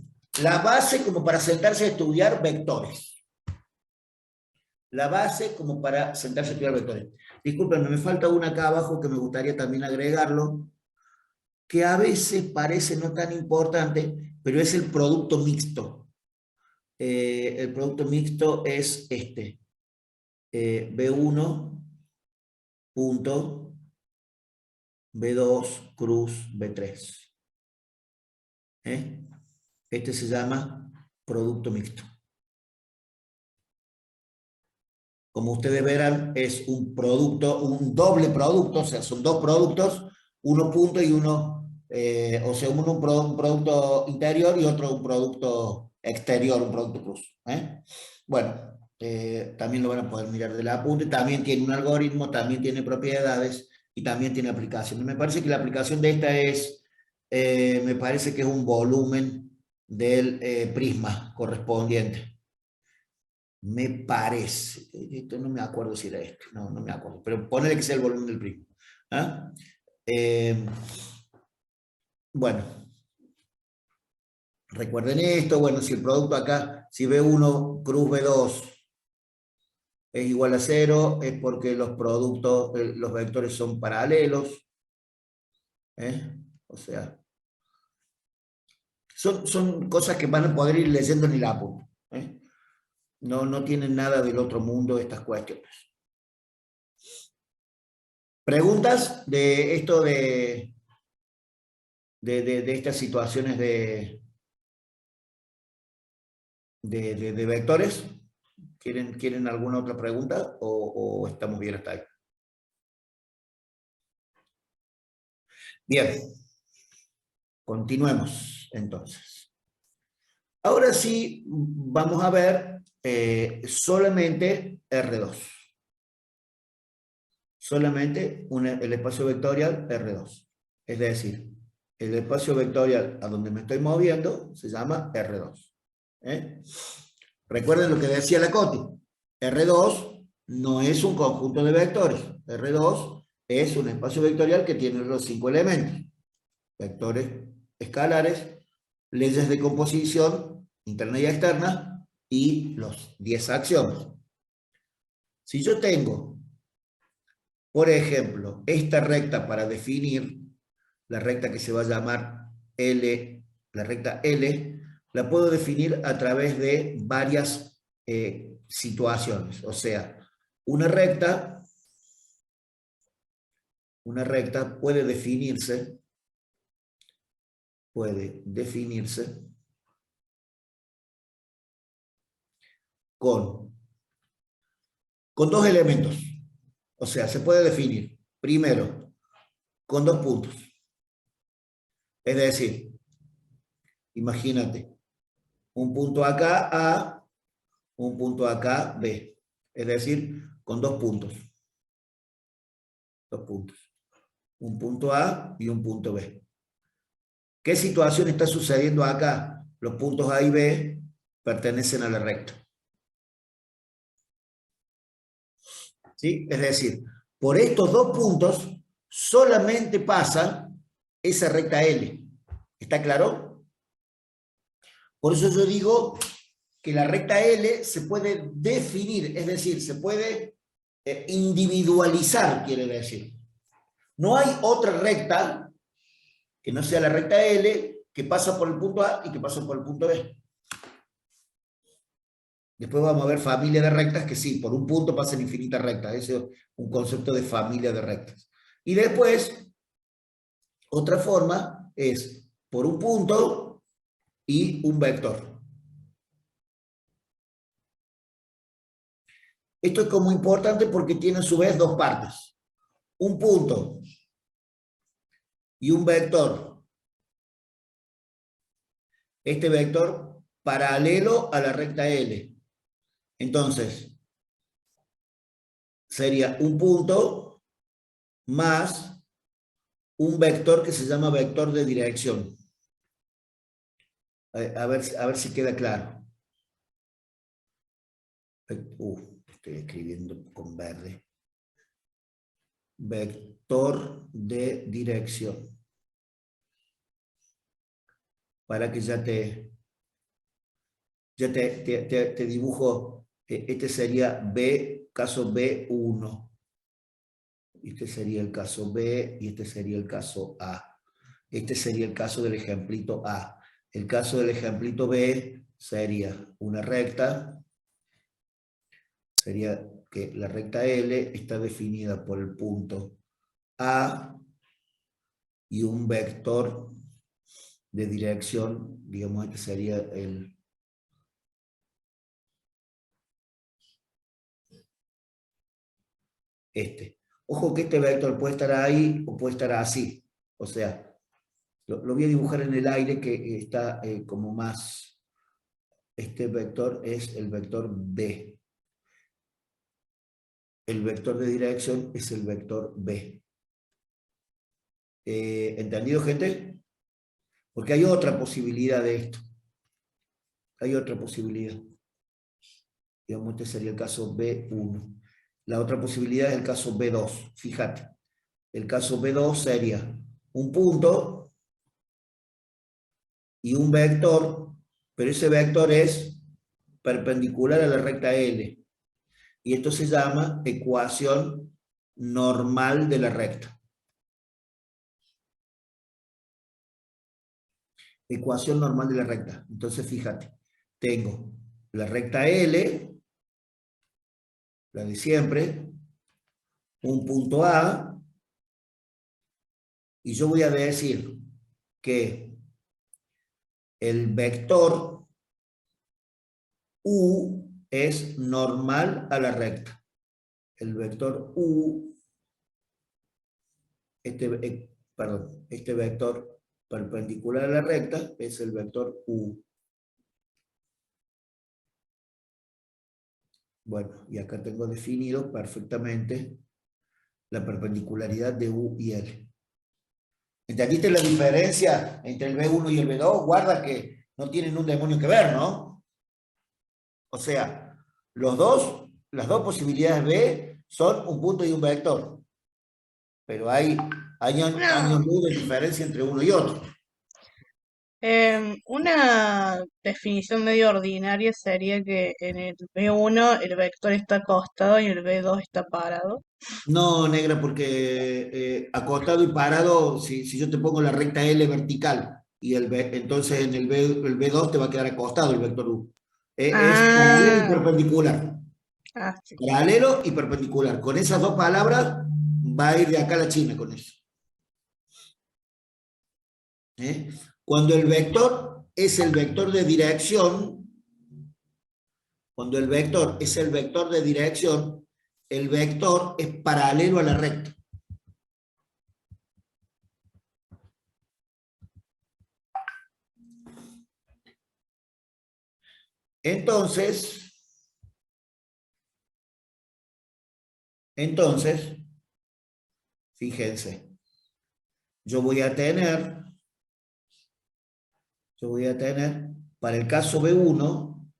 Speaker 1: la base como para sentarse a estudiar vectores. La base como para sentarse a estudiar vectores. Discúlpenme, me falta una acá abajo que me gustaría también agregarlo, que a veces parece no tan importante, pero es el producto mixto. El producto mixto es este. B1 punto B2 cruz B3. Este se llama producto mixto. Como ustedes verán, es un producto, un doble producto, o sea, son dos productos, uno punto y uno, o sea, uno un producto interior y otro un producto exterior, un producto cruz. Bueno, también lo van a poder mirar de la apunte, también tiene un algoritmo, también tiene propiedades y también tiene aplicaciones. Me parece que la aplicación de esta es, me parece que es un volumen del prisma correspondiente. Me parece, esto no me acuerdo si era esto, no me acuerdo, pero ponele que sea el volumen del prisma. Bueno, recuerden esto, bueno, si el producto acá, si B1 cruz B2 es igual a 0, es porque los productos, los vectores son paralelos, o sea, son cosas que van a poder ir leyendo en el apunte. No tienen nada del otro mundo estas cuestiones. ¿Preguntas de esto de estas situaciones de vectores? ¿Quieren alguna otra pregunta o estamos bien hasta ahí? Bien. Continuemos entonces. Ahora sí vamos a ver solamente R2. Solamente el espacio vectorial R2. Es decir, el espacio vectorial a donde me estoy moviendo se llama R2. Recuerden lo que decía la Coti. R2 no es un conjunto de vectores. R2 es un espacio vectorial que tiene los 5 elementos. Vectores escalares, leyes de composición interna y externa y los 10 axiomas. Si yo tengo, por ejemplo, esta recta para definir, la recta que se va a llamar L, la recta L, la puedo definir a través de varias situaciones. O sea, una recta puede definirse con dos elementos. O sea, se puede definir, primero, con 2 puntos. Es decir, imagínate, un punto acá A, un punto acá B. Es decir, con 2 puntos. 2 puntos. Un punto A y un punto B. ¿Qué situación está sucediendo acá? Los puntos A y B pertenecen a la recta. ¿Sí? Es decir, por estos 2 puntos solamente pasa esa recta L. ¿Está claro? Por eso yo digo que la recta L se puede definir, es decir, se puede individualizar, quiere decir. No hay otra recta que no sea la recta L que pasa por el punto A y que pasa por el punto B. Después vamos a ver familia de rectas que sí, por un punto pasan infinitas rectas. Ese es un concepto de familia de rectas. Y después, otra forma es por un punto y un vector. Esto es como importante porque tiene a su vez 2 partes. Un punto y un vector. Este vector paralelo a la recta L. Entonces, sería un punto más un vector que se llama vector de dirección. A ver si queda claro. estoy escribiendo con verde. Vector de dirección. Para que ya te dibujo, este sería B, caso B1. Este sería el caso B y este sería el caso A. Este sería el caso del ejemplito A. El caso del ejemplito B sería una recta. Sería que la recta L está definida por el punto A y un vector de dirección, digamos, este sería este. Ojo que este vector puede estar ahí o puede estar así. O sea, lo voy a dibujar en el aire que está como más... Este vector es el vector B. El vector de dirección es el vector B. ¿Entendido, gente? Porque hay otra posibilidad de esto. Hay otra posibilidad. Digamos, este sería el caso B1. La otra posibilidad es el caso B2. Fíjate. El caso B2 sería un punto y un vector, pero ese vector es perpendicular a la recta L. Y esto se llama ecuación normal de la recta. Ecuación normal de la recta. Entonces, fíjate, tengo la recta L, la de siempre, un punto A, y yo voy a decir que el vector U es normal a la recta. El vector U, este vector perpendicular a la recta es el vector U. Bueno, y acá tengo definido perfectamente la perpendicularidad de U y L. ¿Entendiste la diferencia entre el B1 y el B2? Guarda que no tienen un demonio que ver, ¿no? O sea, las dos posibilidades B son un punto y un vector. Pero hay años luz de diferencia entre uno y otro.
Speaker 4: Una definición medio ordinaria sería que en el B1 el vector está acostado y el B2 está parado.
Speaker 1: No, negra, porque acostado y parado, si yo te pongo la recta L vertical, y entonces en el B2 te va a quedar acostado el vector U. Es paralelo y perpendicular.
Speaker 4: Sí.
Speaker 1: Paralelo y perpendicular. Con esas dos palabras va a ir de acá a la China con eso. Cuando el vector es el vector de dirección, el vector es paralelo a la recta. Entonces, fíjense, yo voy a tener para el caso B1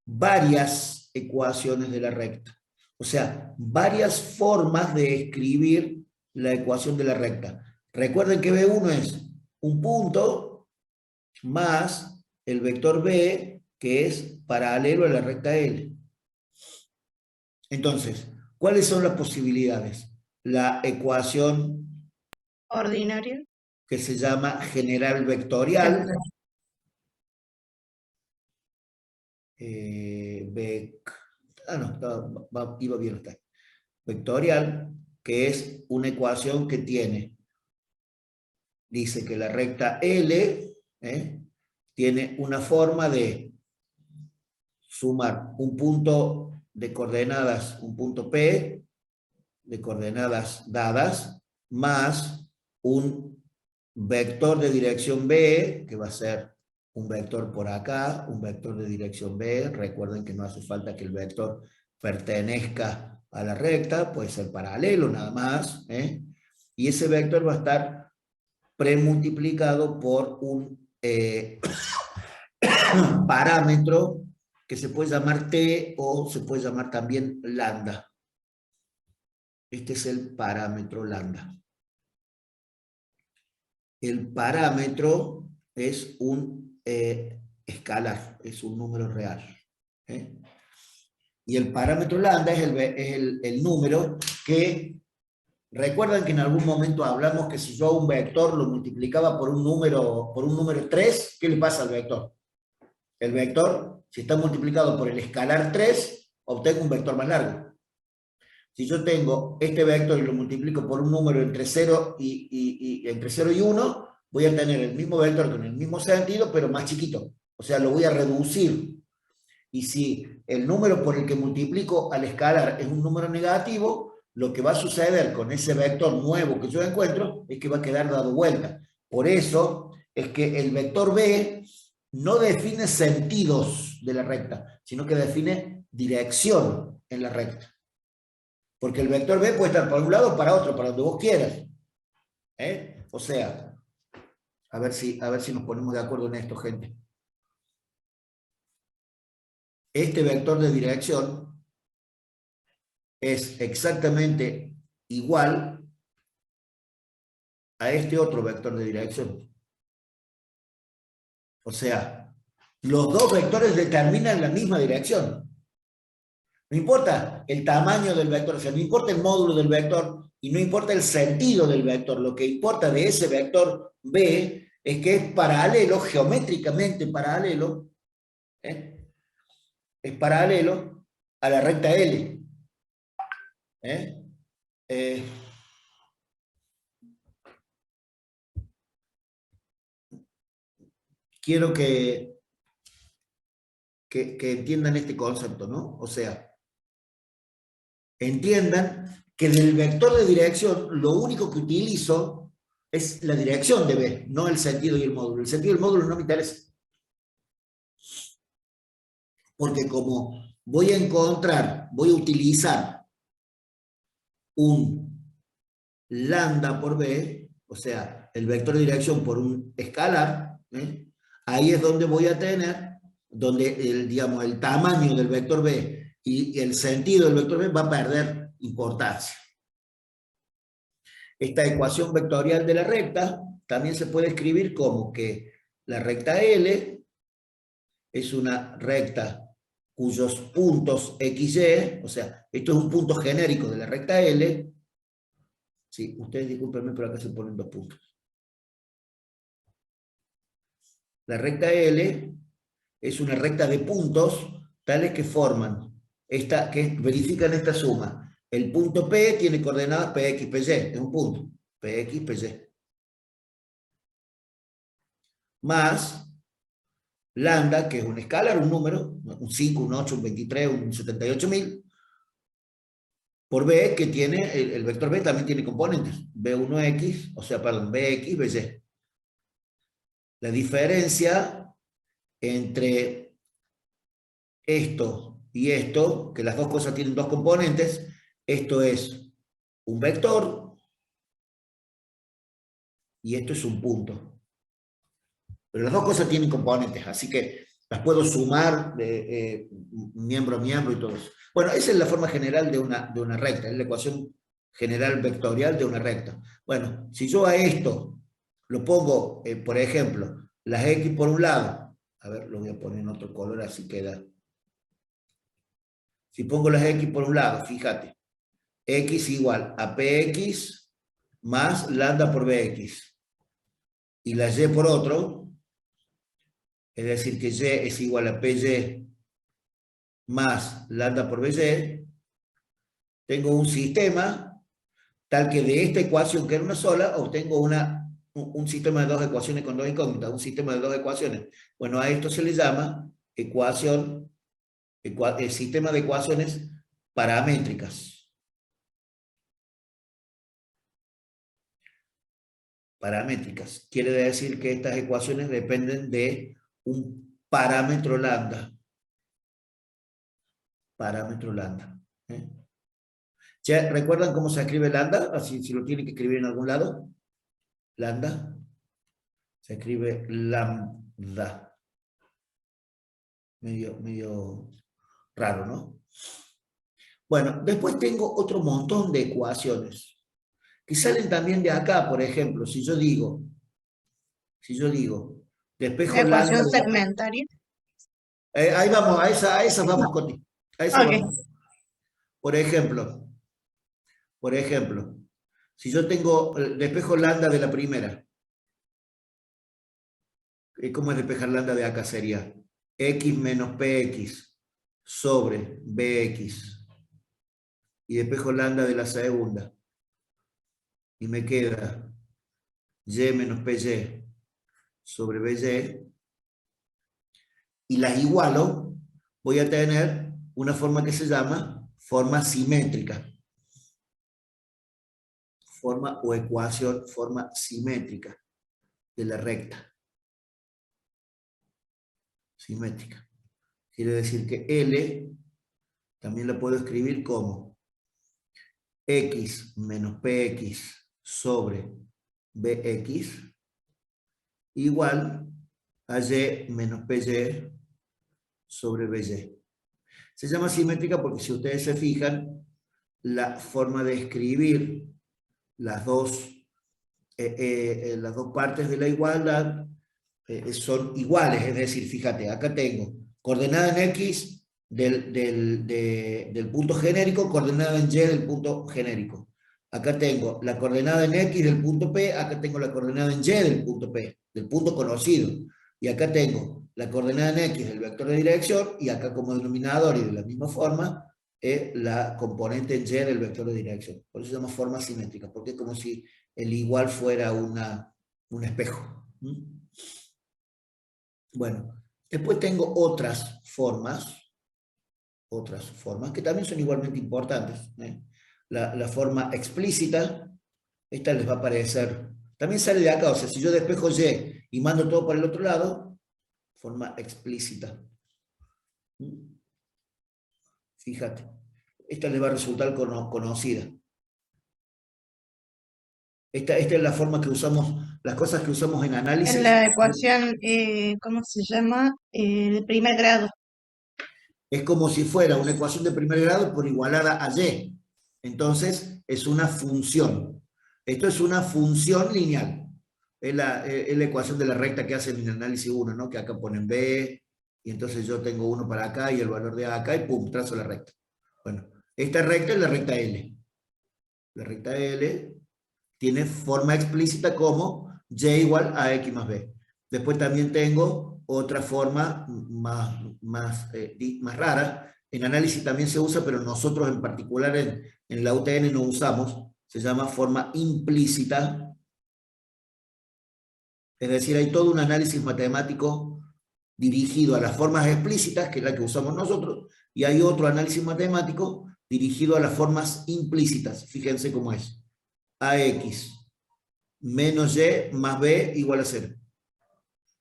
Speaker 1: varias ecuaciones de la recta. O sea, varias formas de escribir la ecuación de la recta. Recuerden que B1 es un punto más el vector B, que es paralelo a la recta L. Entonces, ¿cuáles son las posibilidades? La ecuación
Speaker 4: Ordinaria.
Speaker 1: que se llama general vectorial. Iba bien hasta ahí. Vectorial, que es una ecuación que dice que la recta L tiene una forma de sumar un punto de coordenadas, un punto P de coordenadas dadas, más un vector de dirección B, que va a ser un vector por acá, un vector de dirección B. Recuerden que no hace falta que el vector pertenezca a la recta, puede ser paralelo nada más, y ese vector va a estar premultiplicado por un parámetro que se puede llamar T o se puede llamar también lambda. Este es el parámetro lambda. El parámetro es un escalar, es un número real. Y el parámetro lambda es el número que, recuerdan que en algún momento hablamos que si yo a un vector lo multiplicaba por un número 3, ¿qué le pasa al vector? El vector, si está multiplicado por el escalar 3, obtengo un vector más largo. Si yo tengo este vector y lo multiplico por un número entre 0 y 1, voy a tener el mismo vector con el mismo sentido, pero más chiquito. O sea, lo voy a reducir. Y si el número por el que multiplico al escalar es un número negativo, lo que va a suceder con ese vector nuevo que yo encuentro es que va a quedar dado vuelta. Por eso es que el vector B no define sentidos de la recta, sino que define dirección en la recta. Porque el vector B puede estar para un lado o para otro, para donde vos quieras. O sea, a ver si nos ponemos de acuerdo en esto, gente. Este vector de dirección es exactamente igual a este otro vector de dirección. O sea, los dos vectores determinan la misma dirección. No importa el tamaño del vector, o sea, no importa el módulo del vector y no importa el sentido del vector. Lo que importa de ese vector B es que es paralelo, geométricamente paralelo, es paralelo a la recta L. Quiero que entiendan este concepto, ¿no? O sea, entiendan que del vector de dirección lo único que utilizo es la dirección de B, no el sentido y el módulo. El sentido y el módulo no me interesa. Porque como voy a utilizar un lambda por B, o sea, el vector de dirección por un escalar, ahí es donde voy a tener, donde el tamaño del vector B y el sentido del vector B va a perder importancia. Esta ecuación vectorial de la recta también se puede escribir como que la recta L es una recta cuyos puntos XY, o sea, esto es un punto genérico de la recta L. Sí, ustedes discúlpenme, pero acá se ponen 2 puntos. La recta L es una recta de puntos tales que forman que verifican esta suma. El punto P tiene coordenadas PX, PY, es un punto, PX, PY. Más lambda, que es un escalar, un número, un 5, un 8, un 23, un 78.000, por B, que tiene, el vector B también tiene componentes, B1X, o sea, perdón, BX, BY. La diferencia entre esto y esto, que las dos cosas tienen 2 componentes, esto es un vector y esto es un punto. Pero las dos cosas tienen componentes, así que las puedo sumar miembro a miembro y todo eso. Bueno, esa es la forma general de una recta, es la ecuación general vectorial de una recta. Bueno, si yo a esto lo pongo, por ejemplo, las X por un lado, a ver, lo voy a poner en otro color, así queda. Si pongo las X por un lado, fíjate, X igual a PX más lambda por BX. Y la Y por otro, es decir que Y es igual a PY más lambda por BY, tengo un sistema tal que de esta ecuación, que era una sola, obtengo un sistema de 2 ecuaciones con 2 incógnitas, un sistema de 2 ecuaciones. Bueno, a esto se le llama el sistema de ecuaciones paramétricas. Paramétricas. Quiere decir que estas ecuaciones dependen de un parámetro lambda. Parámetro lambda. ¿Ya recuerdan cómo se escribe lambda? Así, si lo tienen que escribir en algún lado. Lambda. Se escribe lambda. medio raro, ¿no? Bueno, después tengo otro montón de ecuaciones que salen también de acá. Por ejemplo, si yo digo, despejo lambda
Speaker 4: Ecuación
Speaker 1: de la...
Speaker 4: segmentaria.
Speaker 1: ahí vamos, a esa vamos, Coti. A esa
Speaker 4: Ok.
Speaker 1: vamos. Por ejemplo, si yo tengo despejo lambda de la primera, ¿cómo es despejar lambda de acá? Sería x menos px sobre bx. Y despejo lambda de la segunda. Y me queda y menos py sobre by. Y las igualo, voy a tener una forma que se llama forma simétrica. Forma o ecuación, forma simétrica de la recta. Simétrica. Quiere decir que L también la puedo escribir como x menos px sobre bx igual a y menos py sobre by. Se llama simétrica porque si ustedes se fijan, la forma de escribir las dos partes de la igualdad son iguales, es decir, fíjate, acá tengo coordenada en x del punto genérico, coordenada en y del punto genérico. Acá tengo la coordenada en x del punto P, acá tengo la coordenada en y del punto P, del punto conocido. Y acá tengo la coordenada en x del vector de dirección, y acá como denominador y de la misma forma, la componente en y del vector de dirección. Por eso se llama forma simétrica, porque es como si el igual fuera un espejo. Bueno, después tengo otras formas que también son igualmente importantes. La forma explícita, esta les va a aparecer, también sale de acá, o sea, si yo despejo y mando todo para el otro lado, forma explícita. Fíjate, esta les va a resultar conocida. Esta es la forma que usamos, las cosas que usamos en análisis.
Speaker 4: En la ecuación, ¿cómo se llama? De primer grado.
Speaker 1: Es como si fuera una ecuación de primer grado por igualada a y. Entonces, es una función. Esto es una función lineal. Es la ecuación de la recta que hacen en análisis 1, ¿no? Que acá ponen b, y entonces yo tengo 1 para acá y el valor de acá, y pum, trazo la recta. Bueno, esta recta es la recta L. La recta L tiene forma explícita como y igual a x más b. Después también tengo otra forma más rara. En análisis también se usa, pero nosotros en particular en la UTN no usamos. Se llama forma implícita. Es decir, hay todo un análisis matemático dirigido a las formas explícitas, que es la que usamos nosotros, y hay otro análisis matemático dirigido a las formas implícitas. Fíjense cómo es. AX menos y más b igual a 0.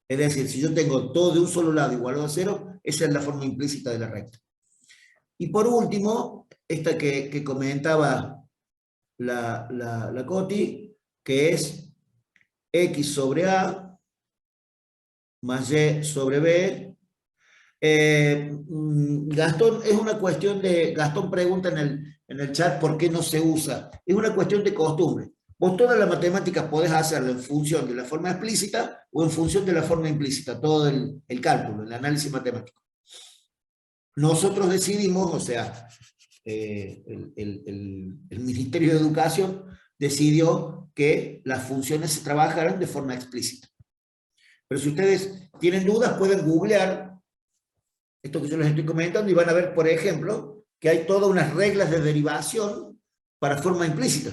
Speaker 1: Es decir, si yo tengo todo de un solo lado igual a 0, esa es la forma implícita de la recta. Y por último, esta que comentaba la Coti, que es x sobre a más y sobre b. Gastón, es una cuestión de... Gastón pregunta en el chat por qué no se usa. Es una cuestión de costumbre. Vos todas las matemáticas podés hacerlo en función de la forma explícita o en función de la forma implícita, todo el cálculo, el análisis matemático. Nosotros decidimos, o sea, el Ministerio de Educación decidió que las funciones se trabajaran de forma explícita. Pero si ustedes tienen dudas, pueden googlear esto que yo les estoy comentando y van a ver, por ejemplo, que hay todas unas reglas de derivación para forma implícita.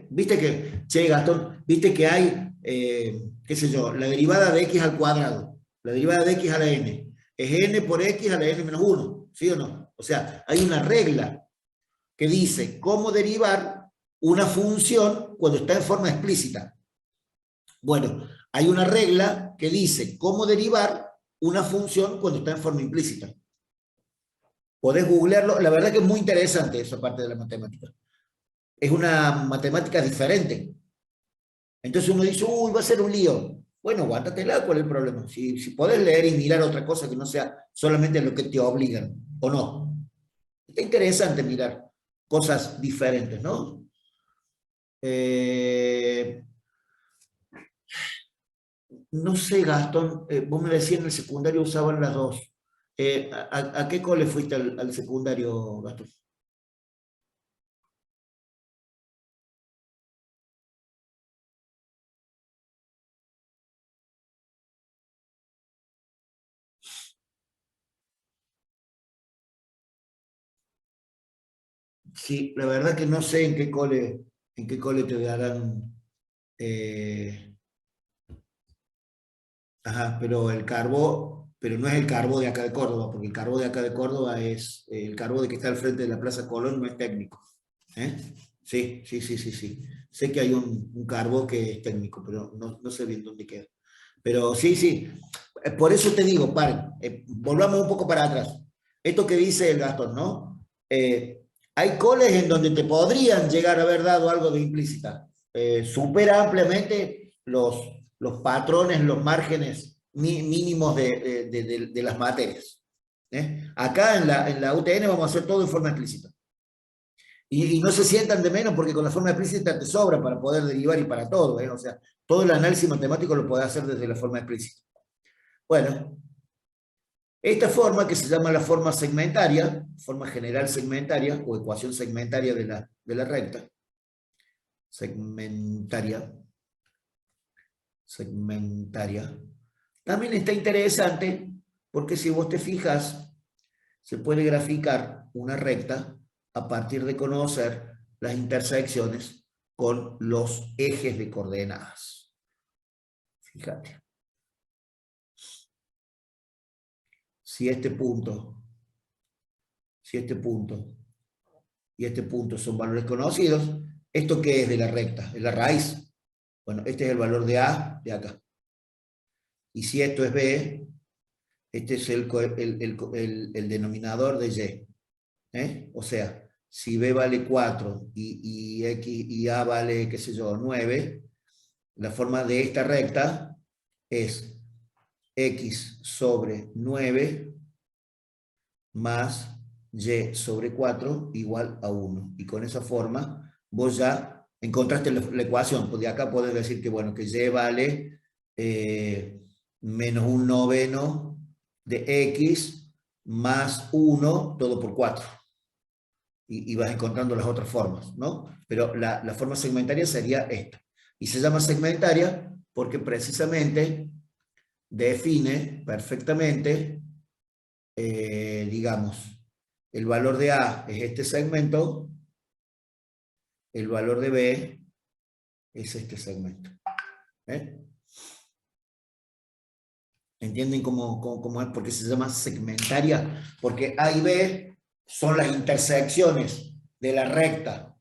Speaker 1: Viste que, che Gastón, viste que hay, qué sé yo, la derivada de x al cuadrado, la derivada de x a la n, es n por x a la n menos 1, ¿sí o no? O sea, hay una regla que dice cómo derivar una función cuando está en forma explícita. Bueno, hay una regla que dice cómo derivar una función cuando está en forma implícita. Podés googlearlo, la verdad que es muy interesante esa parte de la matemática. Es una matemática diferente. Entonces uno dice, uy, va a ser un lío. bueno, aguántatela, ¿cuál es el problema? Si podés leer y mirar otra cosa que no sea solamente lo que te obligan, o no. Está interesante mirar cosas diferentes, ¿no? No sé, Gastón, vos me decías en el secundario usaban las dos. ¿A qué cole fuiste al secundario, Gastón? Sí, la verdad que no sé en qué cole te darán. Ajá, pero el Carbó, pero no es el Carbó de acá de Córdoba, porque el Carbó de acá de Córdoba es el Carbó de que está al frente de la Plaza Colón, no es técnico. ¿Eh? Sí. Sé que hay un Carbó que es técnico, pero no sé bien dónde queda. Pero sí. Por eso te digo, paren, volvamos un poco para atrás. Esto que dice el Gastón, ¿no? Hay coles en donde te podrían llegar a haber dado algo de implícita. Supera ampliamente los patrones, los márgenes mínimos de las materias. Acá en la UTN vamos a hacer todo en forma explícita. Y no se sientan de menos porque con la forma explícita te sobra para poder derivar y para todo. O sea, todo el análisis matemático lo podés hacer desde la forma explícita. Bueno, esta forma que se llama la forma segmentaria, forma general segmentaria o ecuación segmentaria de la recta, segmentaria, también está interesante porque si vos te fijas, se puede graficar una recta a partir de conocer las intersecciones con los ejes de coordenadas. Fíjate. Si este punto y este punto son valores conocidos, ¿esto qué es de la recta? Es la raíz. Bueno, este es el valor de A de acá. Y si esto es B, este es el denominador de Y. O sea, si B vale 4 y X y A vale, qué sé yo, 9, la forma de esta recta es X sobre 9 más Y sobre 4 igual a 1. Y con esa forma vos ya encontraste la ecuación. Pues de acá podés decir que, bueno, que Y vale menos 1/9 de X más 1 todo por 4. Y vas encontrando las otras formas, ¿no? Pero la forma segmentaria sería esta. Y se llama segmentaria porque precisamente define perfectamente, digamos, el valor de A es este segmento, el valor de B es este segmento. ¿Entienden cómo es? ¿Por qué se llama segmentaria? Porque A y B son las intersecciones de la recta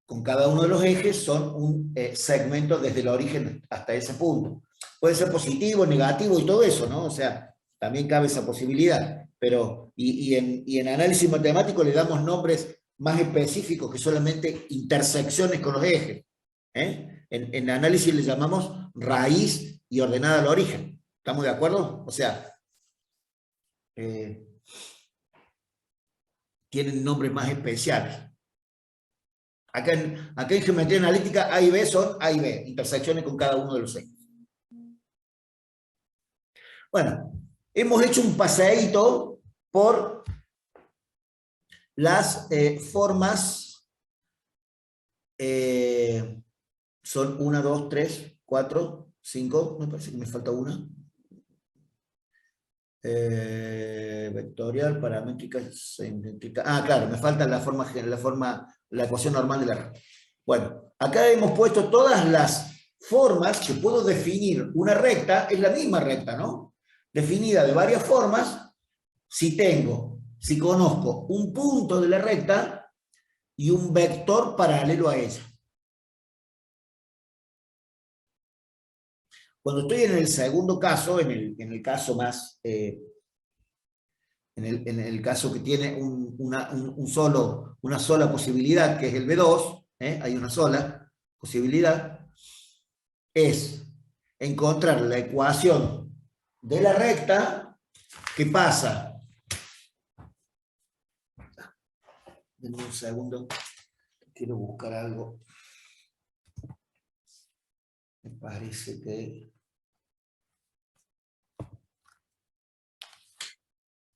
Speaker 1: con cada uno de los ejes, son un segmento desde el origen hasta ese punto. Puede ser positivo, negativo y todo eso, ¿no? O sea, también cabe esa posibilidad. Pero, en análisis matemático le damos nombres más específicos que solamente intersecciones con los ejes. En análisis le llamamos raíz y ordenada al origen. ¿Estamos de acuerdo? O sea, tienen nombres más especiales. Acá en geometría analítica A y B son A y B, intersecciones con cada uno de los ejes. Bueno, hemos hecho un paseíto por las formas. Son 1, 2, 3, 4, 5, me parece que me falta una. Vectorial, paramétrica, simétrica. Ah, claro, me falta la ecuación normal de la recta. Bueno, acá hemos puesto todas las formas que puedo definir. Una recta es la misma recta, ¿no? Definida de varias formas, si conozco un punto de la recta y un vector paralelo a ella. Cuando estoy en el segundo caso, en el caso más, en el caso que tiene una sola posibilidad, que es el B2, hay una sola posibilidad, es encontrar la ecuación de la recta. ¿Qué pasa? Denme un segundo, quiero buscar algo. Me parece que...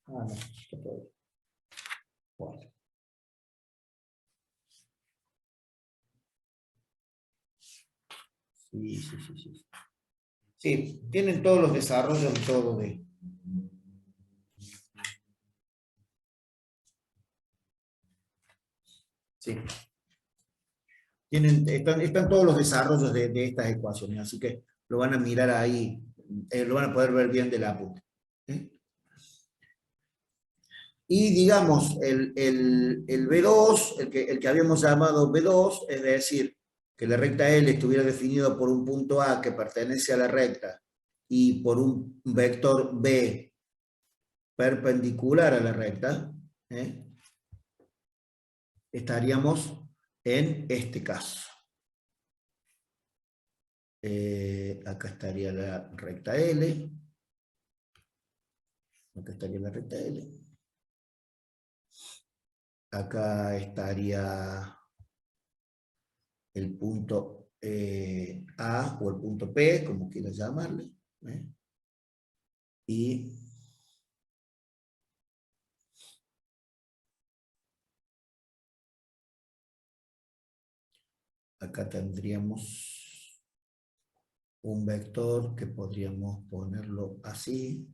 Speaker 1: no, está todo bien. Bueno. Sí. Sí, tienen todos los desarrollos y todo de... Sí. Están todos los desarrollos de estas ecuaciones, así que lo van a mirar ahí, lo van a poder ver bien del apunte. Y digamos, el B2, el que habíamos llamado B2, es decir, que la recta L estuviera definida por un punto A que pertenece a la recta y por un vector B perpendicular a la recta, estaríamos en este caso. Acá estaría la recta L. Acá estaría la recta L. Acá estaría el punto A o el punto P, como quieras llamarle. Y acá tendríamos un vector que podríamos ponerlo así.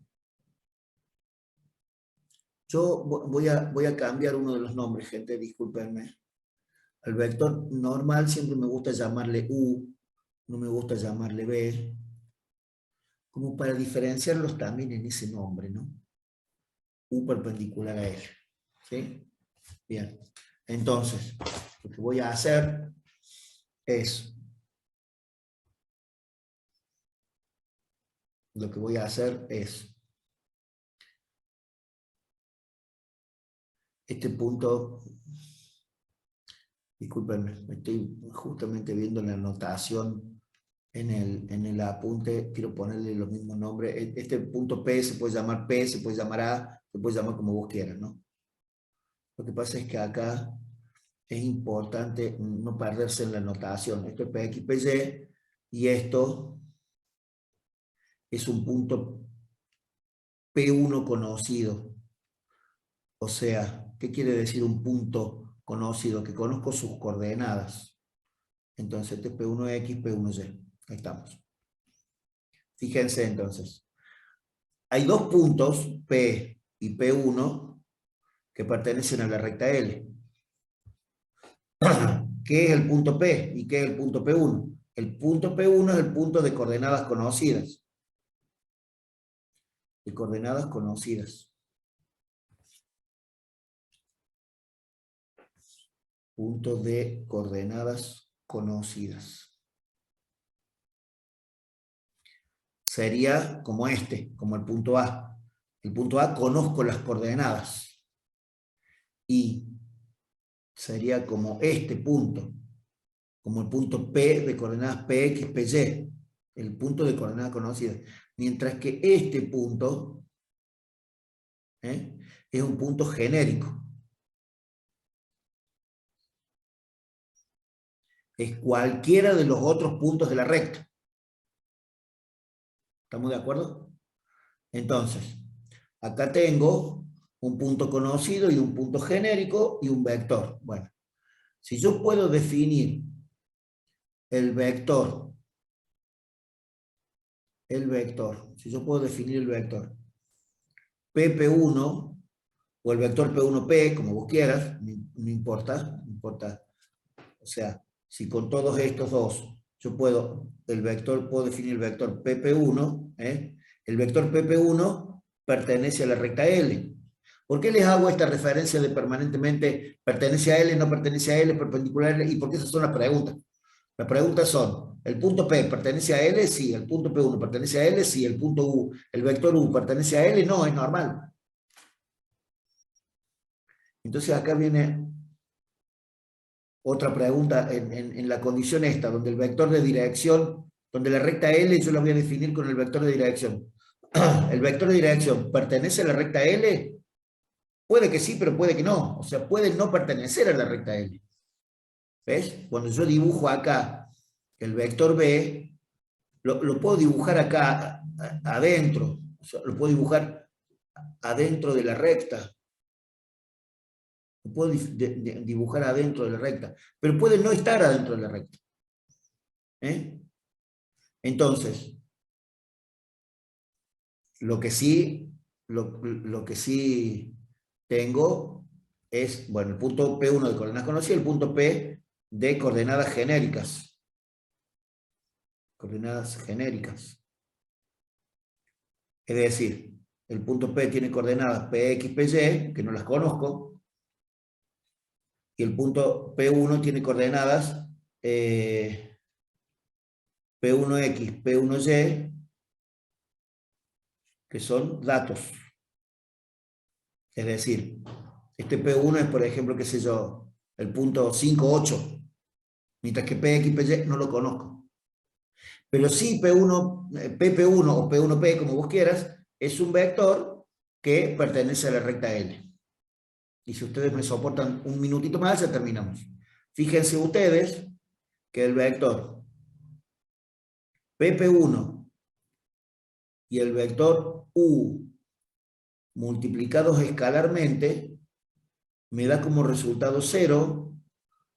Speaker 1: Yo voy a cambiar uno de los nombres, gente, discúlpenme. Al vector normal siempre me gusta llamarle U, no me gusta llamarle B, como para diferenciarlos también en ese nombre, ¿no? U perpendicular a él. ¿Sí? Bien. Entonces, lo que voy a hacer es... este punto, discúlpenme, estoy justamente viendo la anotación en el apunte, quiero ponerle los mismos nombres. Este punto P se puede llamar P, se puede llamar A, se puede llamar como vos quieras, ¿no? Lo que pasa es que acá es importante no perderse en la anotación. Esto es PX, PY, y esto es un punto P1 conocido. O sea, ¿qué quiere decir un punto conocido? Que conozco sus coordenadas. Entonces, este es P1X, P1Y. Ahí estamos. Fíjense entonces. Hay dos puntos, P y P1, que pertenecen a la recta L. ¿Qué es el punto P y qué es el punto P1? El punto P1 es el punto de coordenadas conocidas. De coordenadas conocidas. Punto de coordenadas conocidas. Sería como este, como el punto A. El punto A conozco las coordenadas. Y sería como este punto, como el punto P de coordenadas PX, PY, el punto de coordenadas conocidas. Mientras que este punto es un punto genérico. Es cualquiera de los otros puntos de la recta. ¿Estamos de acuerdo? Entonces, acá tengo un punto conocido y un punto genérico y un vector. Bueno, si yo puedo definir el vector, si yo puedo definir el vector PP1 o el vector P1P, como vos quieras, no importa. O sea, si con todos estos dos yo puedo definir el vector PP1, el vector PP1 pertenece a la recta L. ¿Por qué les hago esta referencia de permanentemente pertenece a L, no pertenece a L, perpendicular a L? ¿Y por qué esas son las preguntas? Las preguntas son, ¿el punto P pertenece a L? Sí. ¿El punto P1 pertenece a L? Sí. ¿El punto U, el vector U pertenece a L? No, es normal. Entonces acá viene otra pregunta en la condición esta, donde el vector de dirección donde la recta L yo la voy a definir con el vector de dirección. ¿El vector de dirección pertenece a la recta L? Puede que sí, pero puede que no. O sea, puede no pertenecer a la recta L. ¿Ves? Cuando yo dibujo acá el vector B, lo puedo dibujar acá adentro. O sea, lo puedo dibujar adentro de la recta. Lo puedo dibujar adentro de la recta. Pero puede no estar adentro de la recta. Entonces, lo que sí tengo es, bueno, el punto P1 de coordenadas conocidas y el punto P de coordenadas genéricas. Coordenadas genéricas. Es decir, el punto P tiene coordenadas Px, Py, que no las conozco, y el punto P1 tiene coordenadas P1x, P1y, que son datos. Es decir, este P1 es, por ejemplo, qué sé yo, el punto 5, 8, mientras que Px, Py no lo conozco. Pero sí PP1 o P1P, como vos quieras, es un vector que pertenece a la recta L. Y si ustedes me soportan un minutito más, ya terminamos. Fíjense ustedes que el vector PP1 y el vector U multiplicados escalarmente me da como resultado 0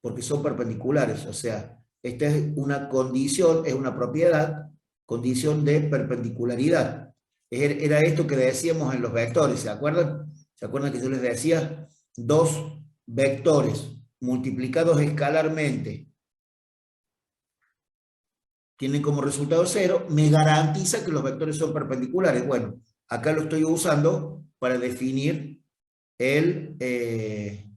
Speaker 1: porque son perpendiculares. O sea, esta es una condición, es una propiedad, condición de perpendicularidad. Era esto que decíamos en los vectores, ¿se acuerdan? ¿Se acuerdan que yo les decía? Dos vectores multiplicados escalarmente tienen como resultado 0, me garantiza que los vectores son perpendiculares. Bueno, acá lo estoy usando para definir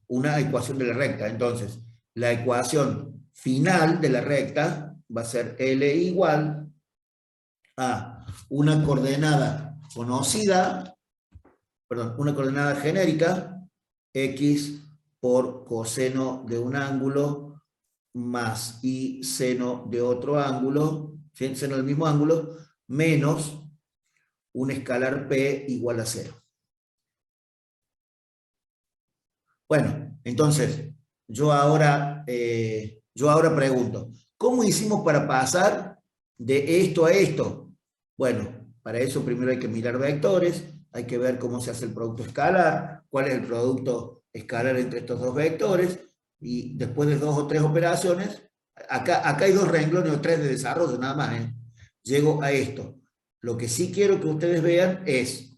Speaker 1: una ecuación de la recta. Entonces, la ecuación final de la recta va a ser L igual a una coordenada conocida, perdón, una coordenada genérica, x por coseno de un ángulo más y seno de otro ángulo, seno del mismo ángulo, menos un escalar P igual a 0. Bueno, entonces, yo ahora pregunto, ¿cómo hicimos para pasar de esto a esto? Bueno, para eso primero hay que mirar vectores, hay que ver cómo se hace el producto escalar, cuál es el producto escalar entre estos dos vectores, y después de 2 o 3 operaciones, acá hay 2 renglones o 3 de desarrollo, nada más, llego a esto. Lo que sí quiero que ustedes vean es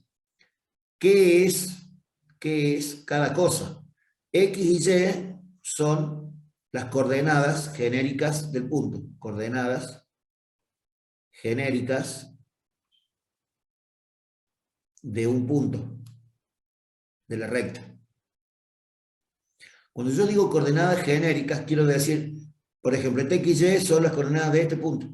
Speaker 1: qué es cada cosa. X y Y son las coordenadas genéricas del punto. Coordenadas genéricas de un punto, de la recta. Cuando yo digo coordenadas genéricas, quiero decir, por ejemplo, X y Y son las coordenadas de este punto,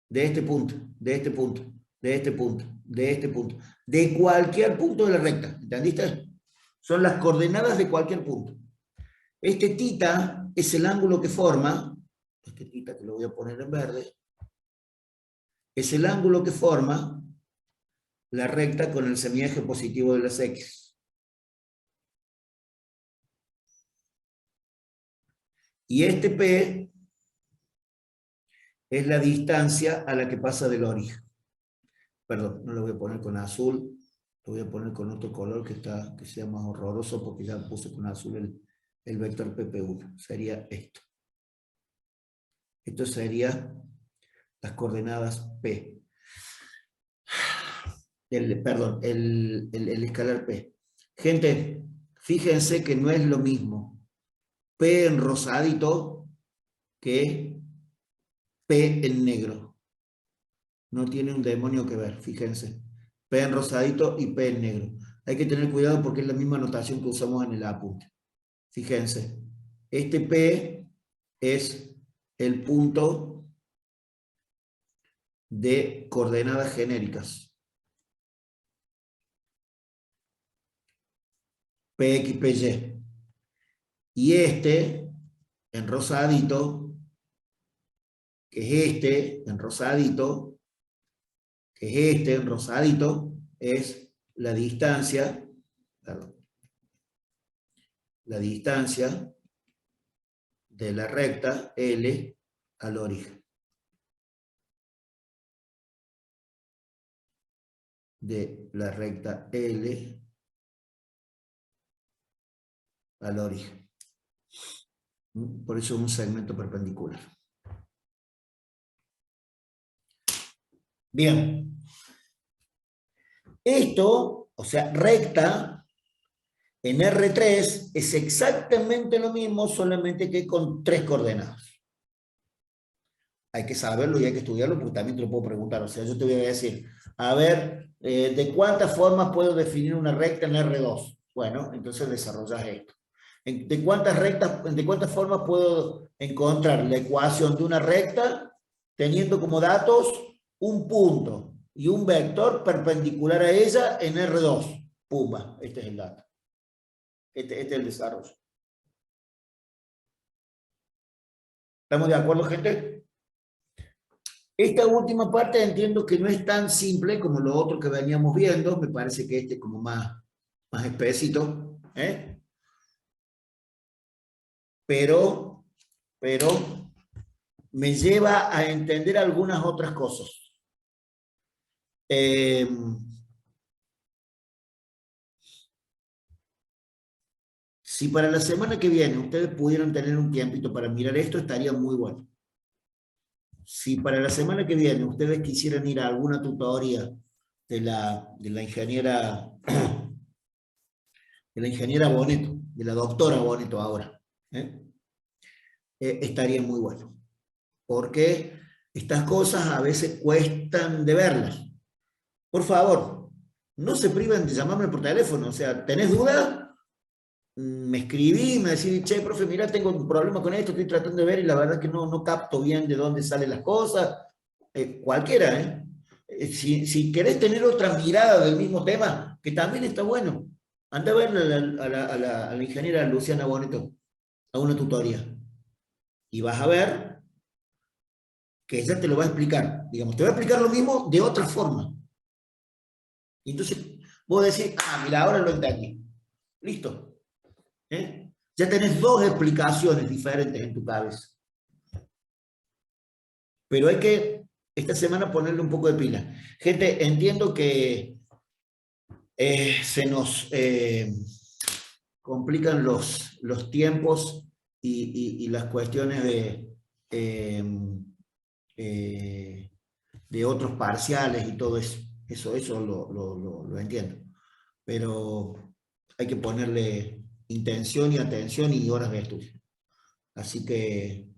Speaker 1: de este punto, de este punto, de este punto, de este punto, de cualquier punto de la recta. ¿Entendiste? Son las coordenadas de cualquier punto. Este θ es el ángulo que forma, este θ que lo voy a poner en verde, es el ángulo que forma la recta con el semieje positivo de las X. Y este P es la distancia a la que pasa del origen. Perdón, no lo voy a poner con azul, lo voy a poner con otro color que sea más horroroso porque ya puse con azul el vector PP1. Sería esto. Esto sería las coordenadas P. El escalar P. Gente, fíjense que no es lo mismo P en rosadito que P en negro. No tiene un demonio que ver, fíjense. P en rosadito y P en negro. Hay que tener cuidado porque es la misma notación que usamos en el apunte. Fíjense, este P es el punto de coordenadas genéricas. Px, Py. Y este, en rosadito, que es este, en rosadito, es la distancia, perdón, la distancia de la recta L al origen. De la recta L al origen. Por eso es un segmento perpendicular. Bien. Esto, o sea, recta, en R3 es exactamente lo mismo, solamente que con 3 coordenadas. Hay que saberlo y hay que estudiarlo, porque también te lo puedo preguntar. O sea, yo te voy a decir, a ver, ¿de cuántas formas puedo definir una recta en R2? Bueno, entonces desarrollas esto. ¿De cuántas formas puedo encontrar la ecuación de una recta teniendo como datos un punto y un vector perpendicular a ella en R2? Pumba, este es el dato. Este es el desarrollo. ¿Estamos de acuerdo, gente? Esta última parte entiendo que no es tan simple como lo otro que veníamos viendo. Me parece que este es como más espesito, ¿eh? Pero me lleva a entender algunas otras cosas. Si para la semana que viene ustedes pudieran tener un tiempito para mirar esto, estaría muy bueno. Si para la semana que viene ustedes quisieran ir a alguna tutoría de la ingeniera Boneto, de la doctora Boneto ahora, estaría muy bueno. Porque estas cosas a veces cuestan de verlas. Por favor, no se priven de llamarme por teléfono. O sea, ¿tenés dudas? Me escribí, me decís, che, profe, mira, tengo un problema con esto, estoy tratando de ver y la verdad que no capto bien de dónde salen las cosas. Cualquiera, ¿eh? Si querés tener otra mirada del mismo tema, que también está bueno, anda a ver a la ingeniera Luciana Boneto, a una tutoría. Y vas a ver que ella te lo va a explicar. Digamos, te va a explicar lo mismo de otra forma. Y entonces vos decís, mira, ahora lo entendí. Listo. Ya tenés 2 explicaciones diferentes en tu cabeza. Pero hay que, esta semana, ponerle un poco de pila. Gente, entiendo que se nos complican los tiempos y las cuestiones de otros parciales y todo eso. Eso lo entiendo. Pero hay que ponerle intención y atención y horas de estudio. Así que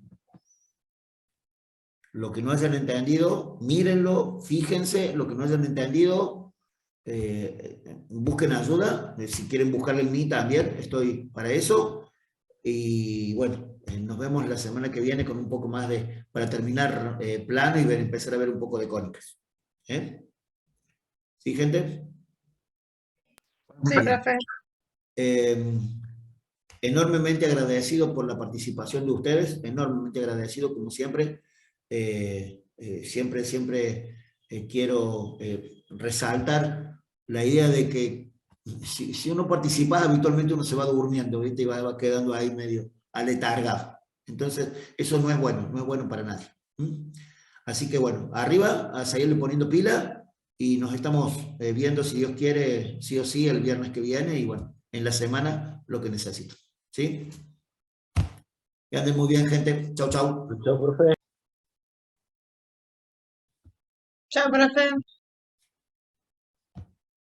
Speaker 1: lo que no hayan entendido, mírenlo, fíjense, lo que no hayan entendido, busquen ayuda. Si quieren buscarle en mí también, estoy para eso. Y bueno, nos vemos la semana que viene con un poco más para terminar plano y empezar a ver un poco de cónicas. ¿Sí, gente?
Speaker 4: Sí, profe.
Speaker 1: Enormemente agradecido por la participación de ustedes, enormemente agradecido como siempre. Siempre quiero resaltar la idea de que si uno participa habitualmente uno se va durmiendo, ¿viste? Y va quedando ahí medio aletargado. Entonces eso no es bueno para nadie. Así que bueno, arriba, a seguirle poniendo pila y nos estamos viendo, si Dios quiere, sí o sí, el viernes que viene y bueno, en la semana lo que necesito. ¿Sí? Que anden muy bien, gente. Chau, chau.
Speaker 5: Chao, profe.
Speaker 4: Chao, profe.